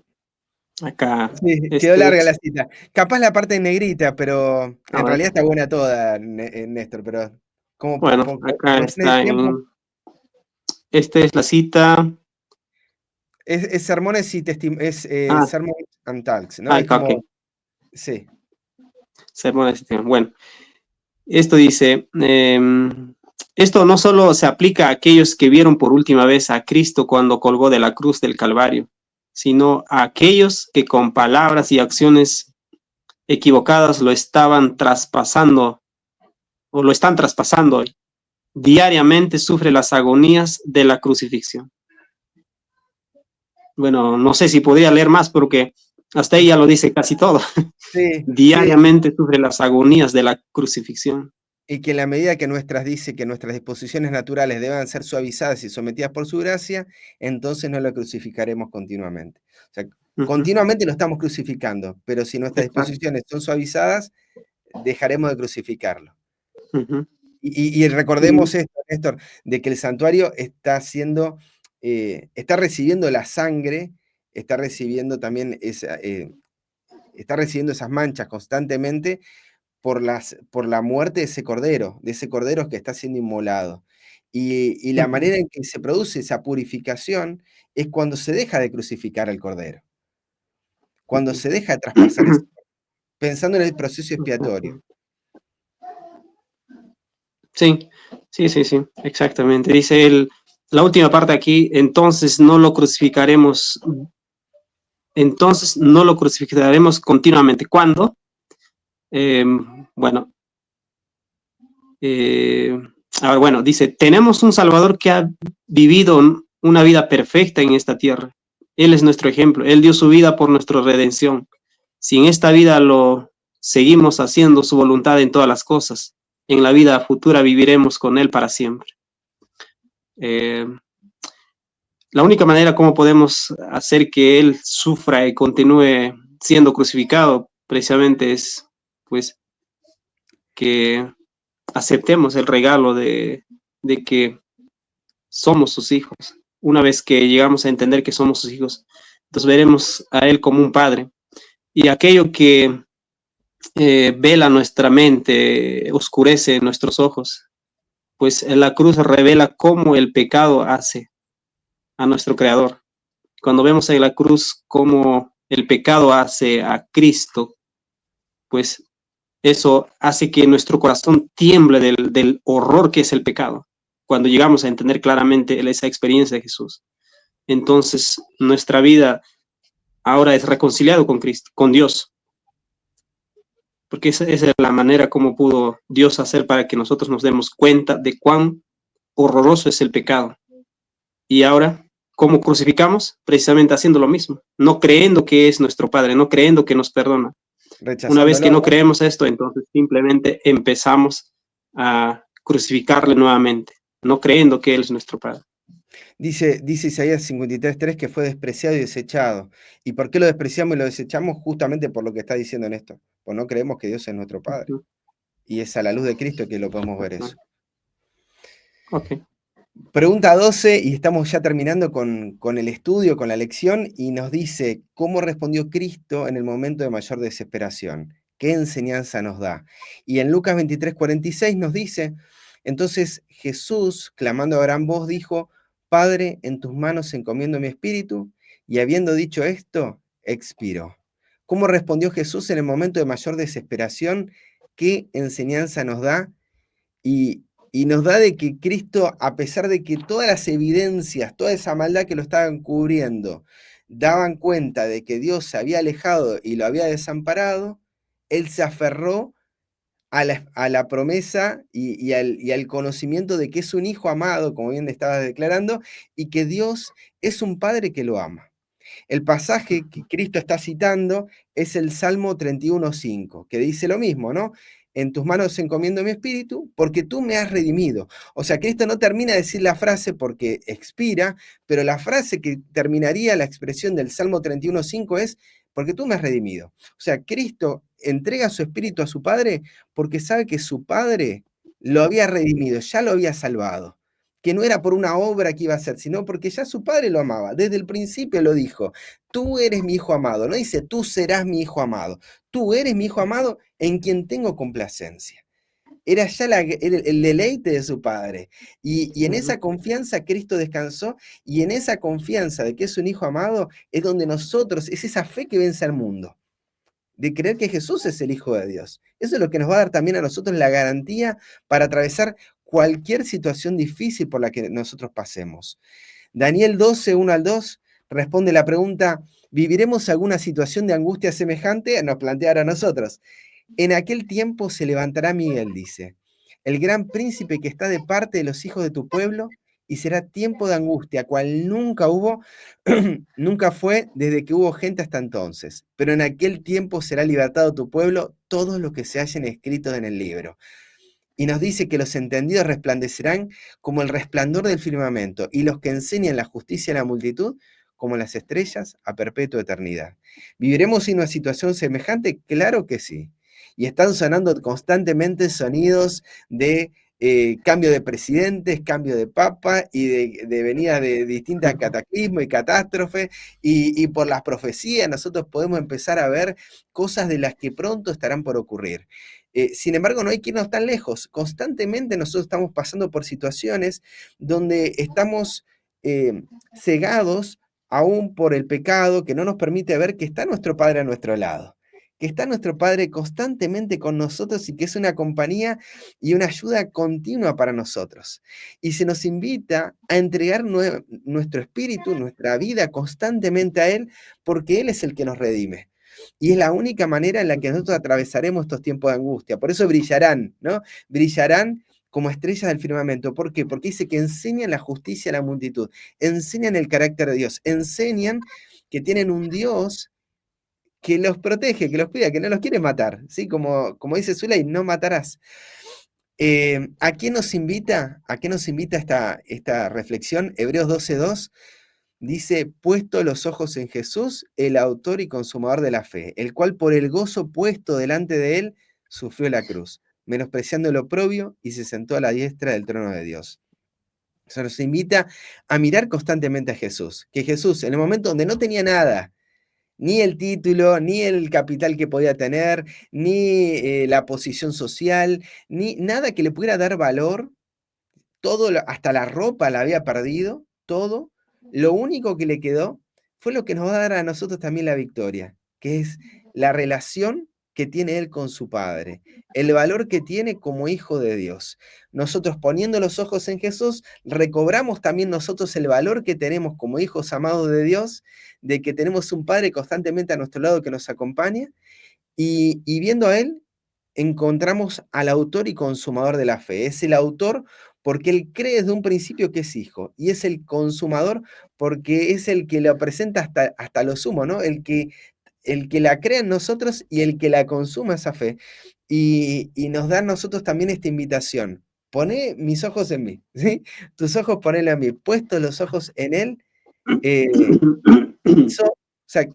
acá, Sí, quedó este larga la es, cita. Capaz la parte en negrita, pero a en ver, realidad está buena toda, Néstor, pero como bueno, acá por cuestiones de está tiempo, esta es la cita Es sermones y Ah, sermons and talks, ¿no? ah, Es ok. como, sí. Sermones de Testimonio. Bueno, esto dice, esto no solo se aplica a aquellos que vieron por última vez a Cristo cuando colgó de la cruz del Calvario, sino a aquellos que con palabras y acciones equivocadas lo estaban traspasando o lo están traspasando hoy. Diariamente sufre las agonías de la crucifixión. Bueno, no sé si podría leer más porque hasta ella lo dice casi todo. Sí, sí, Diariamente sufre las agonías de la crucifixión. y que en la medida que dice que nuestras disposiciones naturales deban ser suavizadas y sometidas por su gracia, entonces no lo crucificaremos continuamente. O sea, Ujú, continuamente lo estamos crucificando, pero si nuestras exacto. disposiciones son suavizadas, dejaremos de crucificarlo. Ujú. Y recordemos Y, esto, Néstor, de que el santuario está recibiendo la sangre, está recibiendo también está recibiendo esas manchas constantemente por la muerte de ese cordero que está siendo inmolado. Y la ujú. manera en que se produce esa purificación es cuando se deja de crucificar al cordero, cuando se deja de traspasar ese, pensando en el proceso expiatorio. Sí, sí, sí, sí, exactamente. Dice él, la última parte aquí, entonces no lo crucificaremos continuamente. ¿Cuándo? Eh, bueno, eh, a ver, bueno, dice, tenemos un Salvador que ha vivido una vida perfecta en esta tierra. Él es nuestro ejemplo. Él dio su vida por nuestra redención. Si en esta vida lo seguimos haciendo su voluntad en todas las cosas, en la vida futura viviremos con Él para siempre. Eh, la única manera como podemos hacer que Él sufra y continúe siendo crucificado precisamente es pues que aceptemos el regalo de que somos sus hijos. Una vez que llegamos a entender que somos sus hijos, entonces veremos a Él como un padre. Y aquello que vela nuestra mente, oscurece nuestros ojos, pues en la cruz revela cómo el pecado hace a nuestro Creador. Cuando vemos en la cruz cómo el pecado hace a Cristo, pues eso hace que nuestro corazón tiemble del horror que es el pecado. Cuando llegamos a entender claramente esa experiencia de Jesús, entonces nuestra vida ahora es reconciliado con Cristo, con Dios, porque esa es la manera como pudo Dios hacer para que nosotros nos demos cuenta de cuán horroroso es el pecado. Y ahora, ¿cómo crucificamos? Precisamente haciendo lo mismo, no creyendo que es nuestro Padre, no creyendo que nos perdona. Una vez que Rechazándolo, no ¿no? creemos esto, entonces simplemente empezamos a crucificarle nuevamente, no creyendo que Él es nuestro Padre. Dice Isaías 53:3 que fue despreciado y desechado. ¿Y por qué lo despreciamos y lo desechamos? Justamente por lo que está diciendo Néstor, pues no creemos que Dios es nuestro Uh Padre. -huh. Y es a la luz de Cristo que lo podemos Uh ver -huh. eso. Ok. Pregunta 12 y estamos ya terminando con el estudio, con la lección, y nos dice, ¿cómo respondió Cristo en el momento de mayor desesperación? ¿Qué enseñanza nos da? Y en Lucas 23:46 nos dice, entonces Jesús, clamando a gran voz, dijo, Padre, en tus manos encomiendo mi espíritu, y habiendo dicho esto, expiró. ¿Cómo respondió Jesús en el momento de mayor desesperación? ¿Qué enseñanza nos da? Y nos da de que Cristo, a pesar de que todas las evidencias, toda esa maldad que lo estaban cubriendo, daban cuenta de que Dios se había alejado y lo había desamparado, Él se aferró a la promesa y al conocimiento de que es un hijo amado, como bien estabas declarando, y que Dios es un padre que lo ama. El pasaje que Cristo está citando es el Salmo 31:5, que dice lo mismo, ¿no? En tus manos encomiendo mi espíritu, porque tú me has redimido. O sea, Cristo no termina de decir la frase porque expira, pero la frase que terminaría la expresión del Salmo 31:5 es, porque tú me has redimido. O sea, Cristo entrega su espíritu a su Padre porque sabe que su Padre lo había redimido, ya lo había salvado, que no era por una obra que iba a hacer, sino porque ya su padre lo amaba. Desde el principio lo dijo, tú eres mi hijo amado. No dice, tú serás mi hijo amado. Tú eres mi hijo amado en quien tengo complacencia. era ya el deleite de su Padre. Y en esa confianza Cristo descansó, y en esa confianza de que es un Hijo amado, es donde nosotros, es esa fe que vence al mundo, de creer que Jesús es el Hijo de Dios. Eso es lo que nos va a dar también a nosotros la garantía para atravesar cualquier situación difícil por la que nosotros pasemos. Daniel 12, 1 al 2, responde la pregunta: ¿viviremos alguna situación de angustia semejante? Nos plantea ahora a nosotros. En aquel tiempo se levantará Miguel, dice, el gran príncipe que está de parte de los hijos de tu pueblo, y será tiempo de angustia, cual nunca hubo, nunca fue desde que hubo gente hasta entonces. Pero en aquel tiempo será libertado tu pueblo, todos los que se hallen escritos en el libro. Y nos dice que los entendidos resplandecerán como el resplandor del firmamento, y los que enseñan la justicia a la multitud como las estrellas a perpetua eternidad. ¿Viviremos en una situación semejante? Claro que sí. Y están sonando constantemente sonidos de cambio de presidentes, cambio de papa y de venida de distintas cataclismos y catástrofes, y por las profecías nosotros podemos empezar a ver cosas de las que pronto estarán por ocurrir. Sin embargo, no hay que irnos tan lejos. Constantemente nosotros estamos pasando por situaciones donde estamos cegados aún por el pecado, que no nos permite ver que está nuestro Padre a nuestro lado, que está nuestro Padre constantemente con nosotros y que es una compañía y una ayuda continua para nosotros. Y se nos invita a entregar nuestro espíritu, nuestra vida constantemente a Él, porque Él es el que nos redime. Y es la única manera en la que nosotros atravesaremos estos tiempos de angustia. Por eso brillarán, ¿no? Brillarán como estrellas del firmamento. ¿Por qué? Porque dice que enseñan la justicia a la multitud, enseñan el carácter de Dios, enseñan que tienen un Dios que los protege, que los cuida, que no los quiere matar, ¿sí? Como dice su ley, no matarás. ¿A qué nos invita? ¿A qué nos invita esta reflexión? Hebreos 12:2 dice: puesto los ojos en Jesús, el autor y consumador de la fe, el cual por el gozo puesto delante de él sufrió la cruz, menospreciando el oprobio, y se sentó a la diestra del trono de Dios. Se nos invita a mirar constantemente a Jesús, que Jesús, en el momento donde no tenía nada, ni el título, ni el capital que podía tener, ni la posición social, ni nada que le pudiera dar valor, todo, hasta la ropa la había perdido, todo. Lo único que le quedó fue lo que nos va a dar a nosotros también la victoria, que es la relación que tiene él con su Padre, el valor que tiene como hijo de Dios. Nosotros, poniendo los ojos en Jesús, recobramos también nosotros el valor que tenemos como hijos amados de Dios, de que tenemos un Padre constantemente a nuestro lado que nos acompaña, y viendo a Él, encontramos al autor y consumador de la fe. Es el autor porque Él cree desde un principio que es hijo, y es el consumador porque es el que lo presenta hasta lo sumo, ¿no? El que la crea en nosotros y el que la consuma esa fe. Y nos da a nosotros también esta invitación: poné mis ojos en mí, ¿sí? Tus ojos ponelo en mí. Puestos los ojos en Él, hizo, o sea,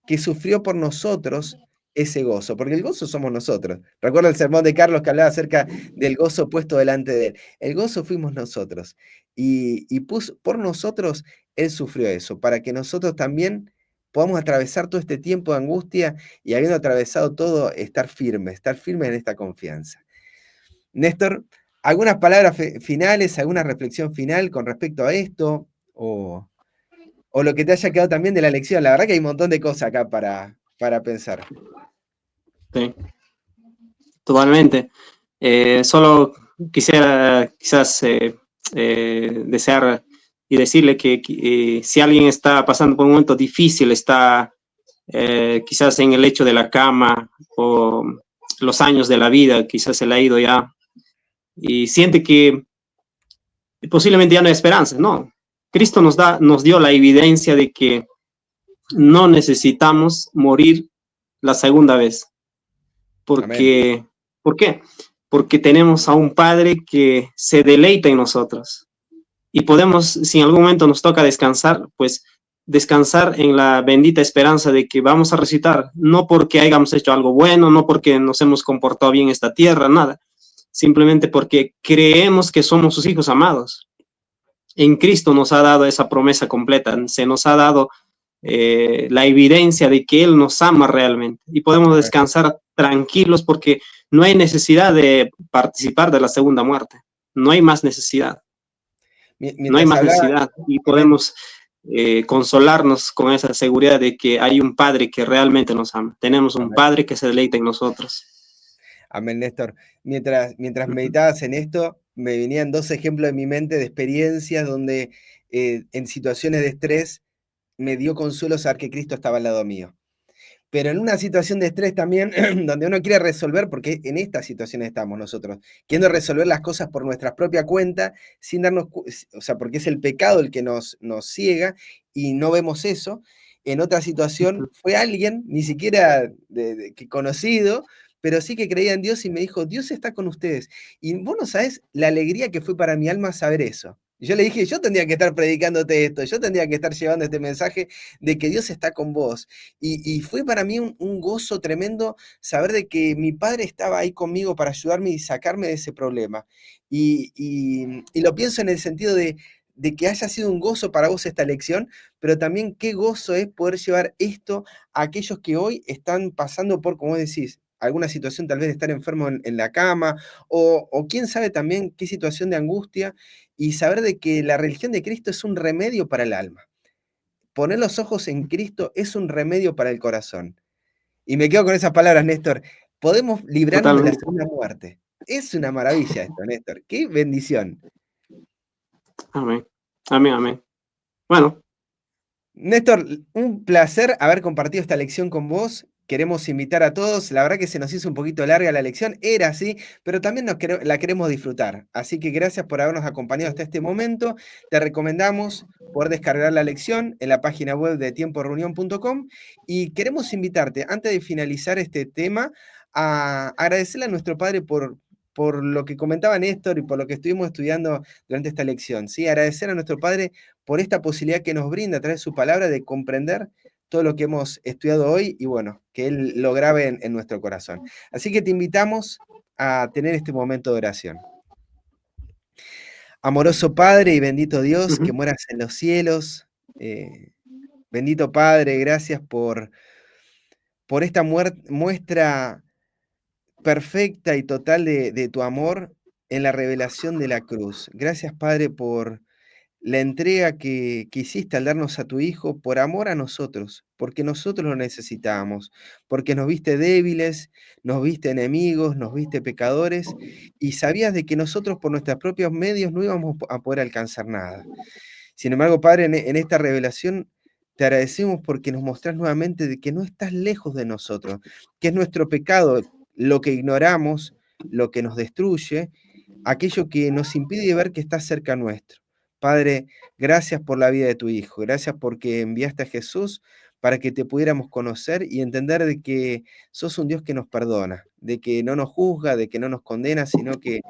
que sufrió por nosotros ese gozo, porque el gozo somos nosotros. Recuerda el sermón de Carlos que hablaba acerca del gozo puesto delante de él. El gozo fuimos nosotros, y por nosotros él sufrió eso, para que nosotros también podamos atravesar todo este tiempo de angustia, y habiendo atravesado todo, estar firmes en esta confianza. Néstor, ¿algunas palabras finales, alguna reflexión final con respecto a esto? O lo que te haya quedado también de la lección. La verdad que hay un montón de cosas acá para pensar. Sí, totalmente. Solo quisiera quizás desear y decirle que si alguien está pasando por un momento difícil, está quizás en el lecho de la cama, o los años de la vida, quizás se le ha ido ya, y siente que posiblemente ya no hay esperanza, no. Cristo nos dio la evidencia de que no necesitamos morir la segunda vez. Porque, ¿por qué? Porque tenemos a un Padre que se deleita en nosotros. Y podemos, si en algún momento nos toca descansar, pues descansar en la bendita esperanza de que vamos a resucitar, no porque hayamos hecho algo bueno, no porque nos hemos comportado bien en esta tierra, nada, simplemente porque creemos que somos sus hijos amados. En Cristo nos ha dado esa promesa completa, se nos ha dado la evidencia de que Él nos ama realmente y podemos Amén. descansar tranquilos porque no hay necesidad de participar de la segunda muerte, no hay más necesidad, no hay Mientras más hablaba, necesidad y amén, podemos consolarnos con esa seguridad de que hay un Padre que realmente nos ama, tenemos un amén, Padre que se deleita en nosotros. amén, Néstor. Mientras Uh -huh, meditabas en esto, me venían dos ejemplos en mi mente de experiencias donde en situaciones de estrés me dio consuelo saber que Cristo estaba al lado mío. Pero en una situación de estrés también, donde uno quiere resolver, porque en esta situación estamos nosotros, queriendo resolver las cosas por nuestra propia cuenta, sin darnos, o sea, porque es el pecado el que nos ciega y no vemos eso. En otra uh situación -huh, fue alguien, ni siquiera que conocido, pero sí que creía en Dios y me dijo, Dios está con ustedes. Y vos no sabés la alegría que fue para mi alma saber eso. Y yo le dije, yo tendría que estar predicándote esto, yo tendría que estar llevando este mensaje de que Dios está con vos. Y fue para mí un gozo tremendo saber de que mi padre estaba ahí conmigo para ayudarme y sacarme de ese problema. Y lo pienso en el sentido de que haya sido un gozo para vos esta lección, pero también qué gozo es poder llevar esto a aquellos que hoy están pasando por, como decís, alguna situación tal vez de estar enfermo en la cama, o quién sabe también qué situación de angustia, y saber de que la religión de Cristo es un remedio para el alma. Poner los ojos en Cristo es un remedio para el corazón. Y me quedo con esas palabras, Néstor. Podemos librarnos de la totalmente. segunda muerte. Es una maravilla esto, Néstor. Qué bendición. Amén. Amén, amén. Bueno, Néstor, un placer haber compartido esta lección con vos. Queremos invitar a todos. La verdad que se nos hizo un poquito larga la lección, era así, pero también la queremos disfrutar. Así que gracias por habernos acompañado hasta este momento. Te recomendamos poder descargar la lección en la página web de tiemporeunión.com y queremos invitarte, antes de finalizar este tema, a agradecerle a nuestro Padre por lo que comentaba Néstor y por lo que estuvimos estudiando durante esta lección. ¿Sí? Agradecer a nuestro Padre por esta posibilidad que nos brinda a través de su palabra de comprender todo lo que hemos estudiado hoy y bueno, que Él lo grabe en nuestro corazón. Así que te invitamos a tener este momento de oración. Amoroso Padre y bendito uh Dios que -huh, moras en los cielos, bendito Padre, gracias por esta muestra perfecta y total de tu amor en la revelación de la cruz. Gracias Padre por la entrega que hiciste al darnos a tu Hijo por amor a nosotros, porque nosotros lo necesitábamos, porque nos viste débiles, nos viste enemigos, nos viste pecadores, y sabías de que nosotros por nuestros propios medios no íbamos a poder alcanzar nada. Sin embargo, Padre, en esta revelación te agradecemos porque nos mostrás nuevamente de que no estás lejos de nosotros, que es nuestro pecado lo que ignoramos, lo que nos destruye, aquello que nos impide ver que estás cerca nuestro. Padre, gracias por la vida de tu Hijo, gracias porque enviaste a Jesús para que te pudiéramos conocer y entender de que sos un Dios que nos perdona, de que no nos juzga, de que no nos condena, sino que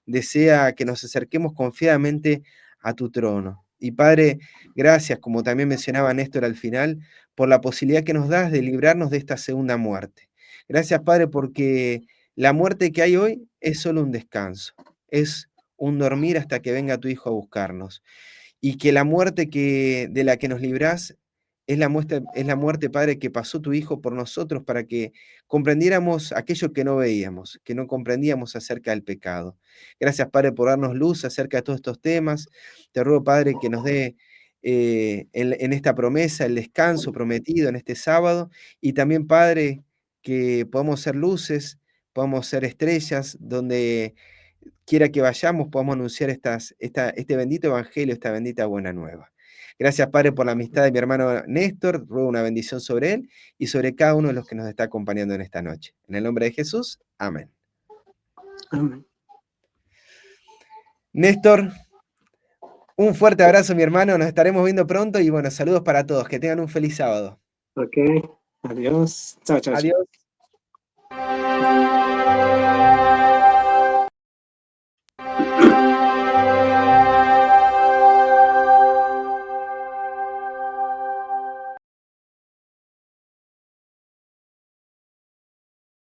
desea que nos acerquemos confiadamente a tu trono. Y Padre, gracias, como también mencionaba Néstor al final, por la posibilidad que nos das de librarnos de esta segunda muerte. Gracias, Padre, porque la muerte que hay hoy es solo un descanso, es un dormir hasta que venga tu Hijo a buscarnos. Y que la muerte de la que nos librás es la muerte, Padre, que pasó tu Hijo por nosotros para que comprendiéramos aquello que no veíamos, que no comprendíamos acerca del pecado. Gracias, Padre, por darnos luz acerca de todos estos temas. Te ruego, Padre, que nos dé en esta promesa el descanso prometido en este sábado y también, Padre, que podamos ser luces, podamos ser estrellas, donde quiera que vayamos, podamos anunciar este bendito evangelio, esta bendita buena nueva. Gracias, Padre, por la amistad de mi hermano Néstor. Ruego una bendición sobre él y sobre cada uno de los que nos está acompañando en esta noche. En el nombre de Jesús, amén. amén. Néstor, un fuerte abrazo, mi hermano. Nos estaremos viendo pronto y bueno, saludos para todos. Que tengan un feliz sábado. Ok, adiós. Chao, chao, chao. Adiós.